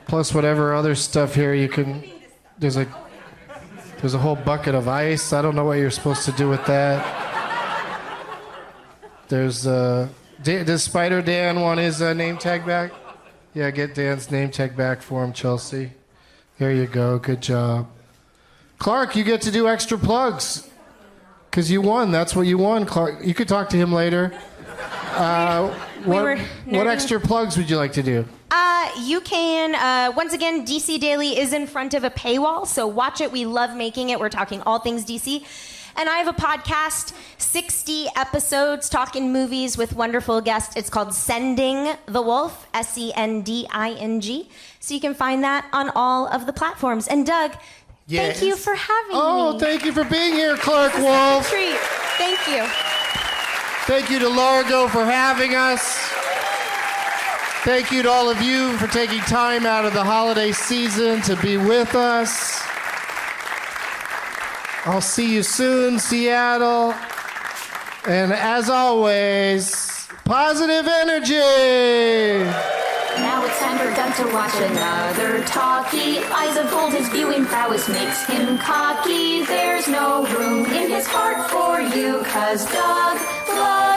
Plus whatever other stuff here you can. There's a whole bucket of ice. I don't know what you're supposed to do with that. There's does Spider Dan want his name tag back? Yeah, get Dan's name tag back for him, Chelsea. There you go. Good job. Clark, you get to do extra plugs. Because you won. That's what you won, Clark. You could talk to him later. What extra plugs would you like to do? You can, once again, DC Daily is in front of a paywall, so watch it. We love making it. We're talking all things DC. And I have a podcast, 60 episodes, talking movies with wonderful guests. It's called Sending the Wolf, Sending. So you can find that on all of the platforms. And Doug, thank you for having me. Oh, thank you for being here, Clark Wolf. Treat. Thank you. Thank you to Largo for having us. Thank you to all of you for taking time out of the holiday season to be with us. I'll see you soon, Seattle. And as always, positive energy. Now it's time for Doug to watch another talkie. Eyes of gold, his viewing prowess makes him cocky. There's no room in his heart for you, 'cause Doug loves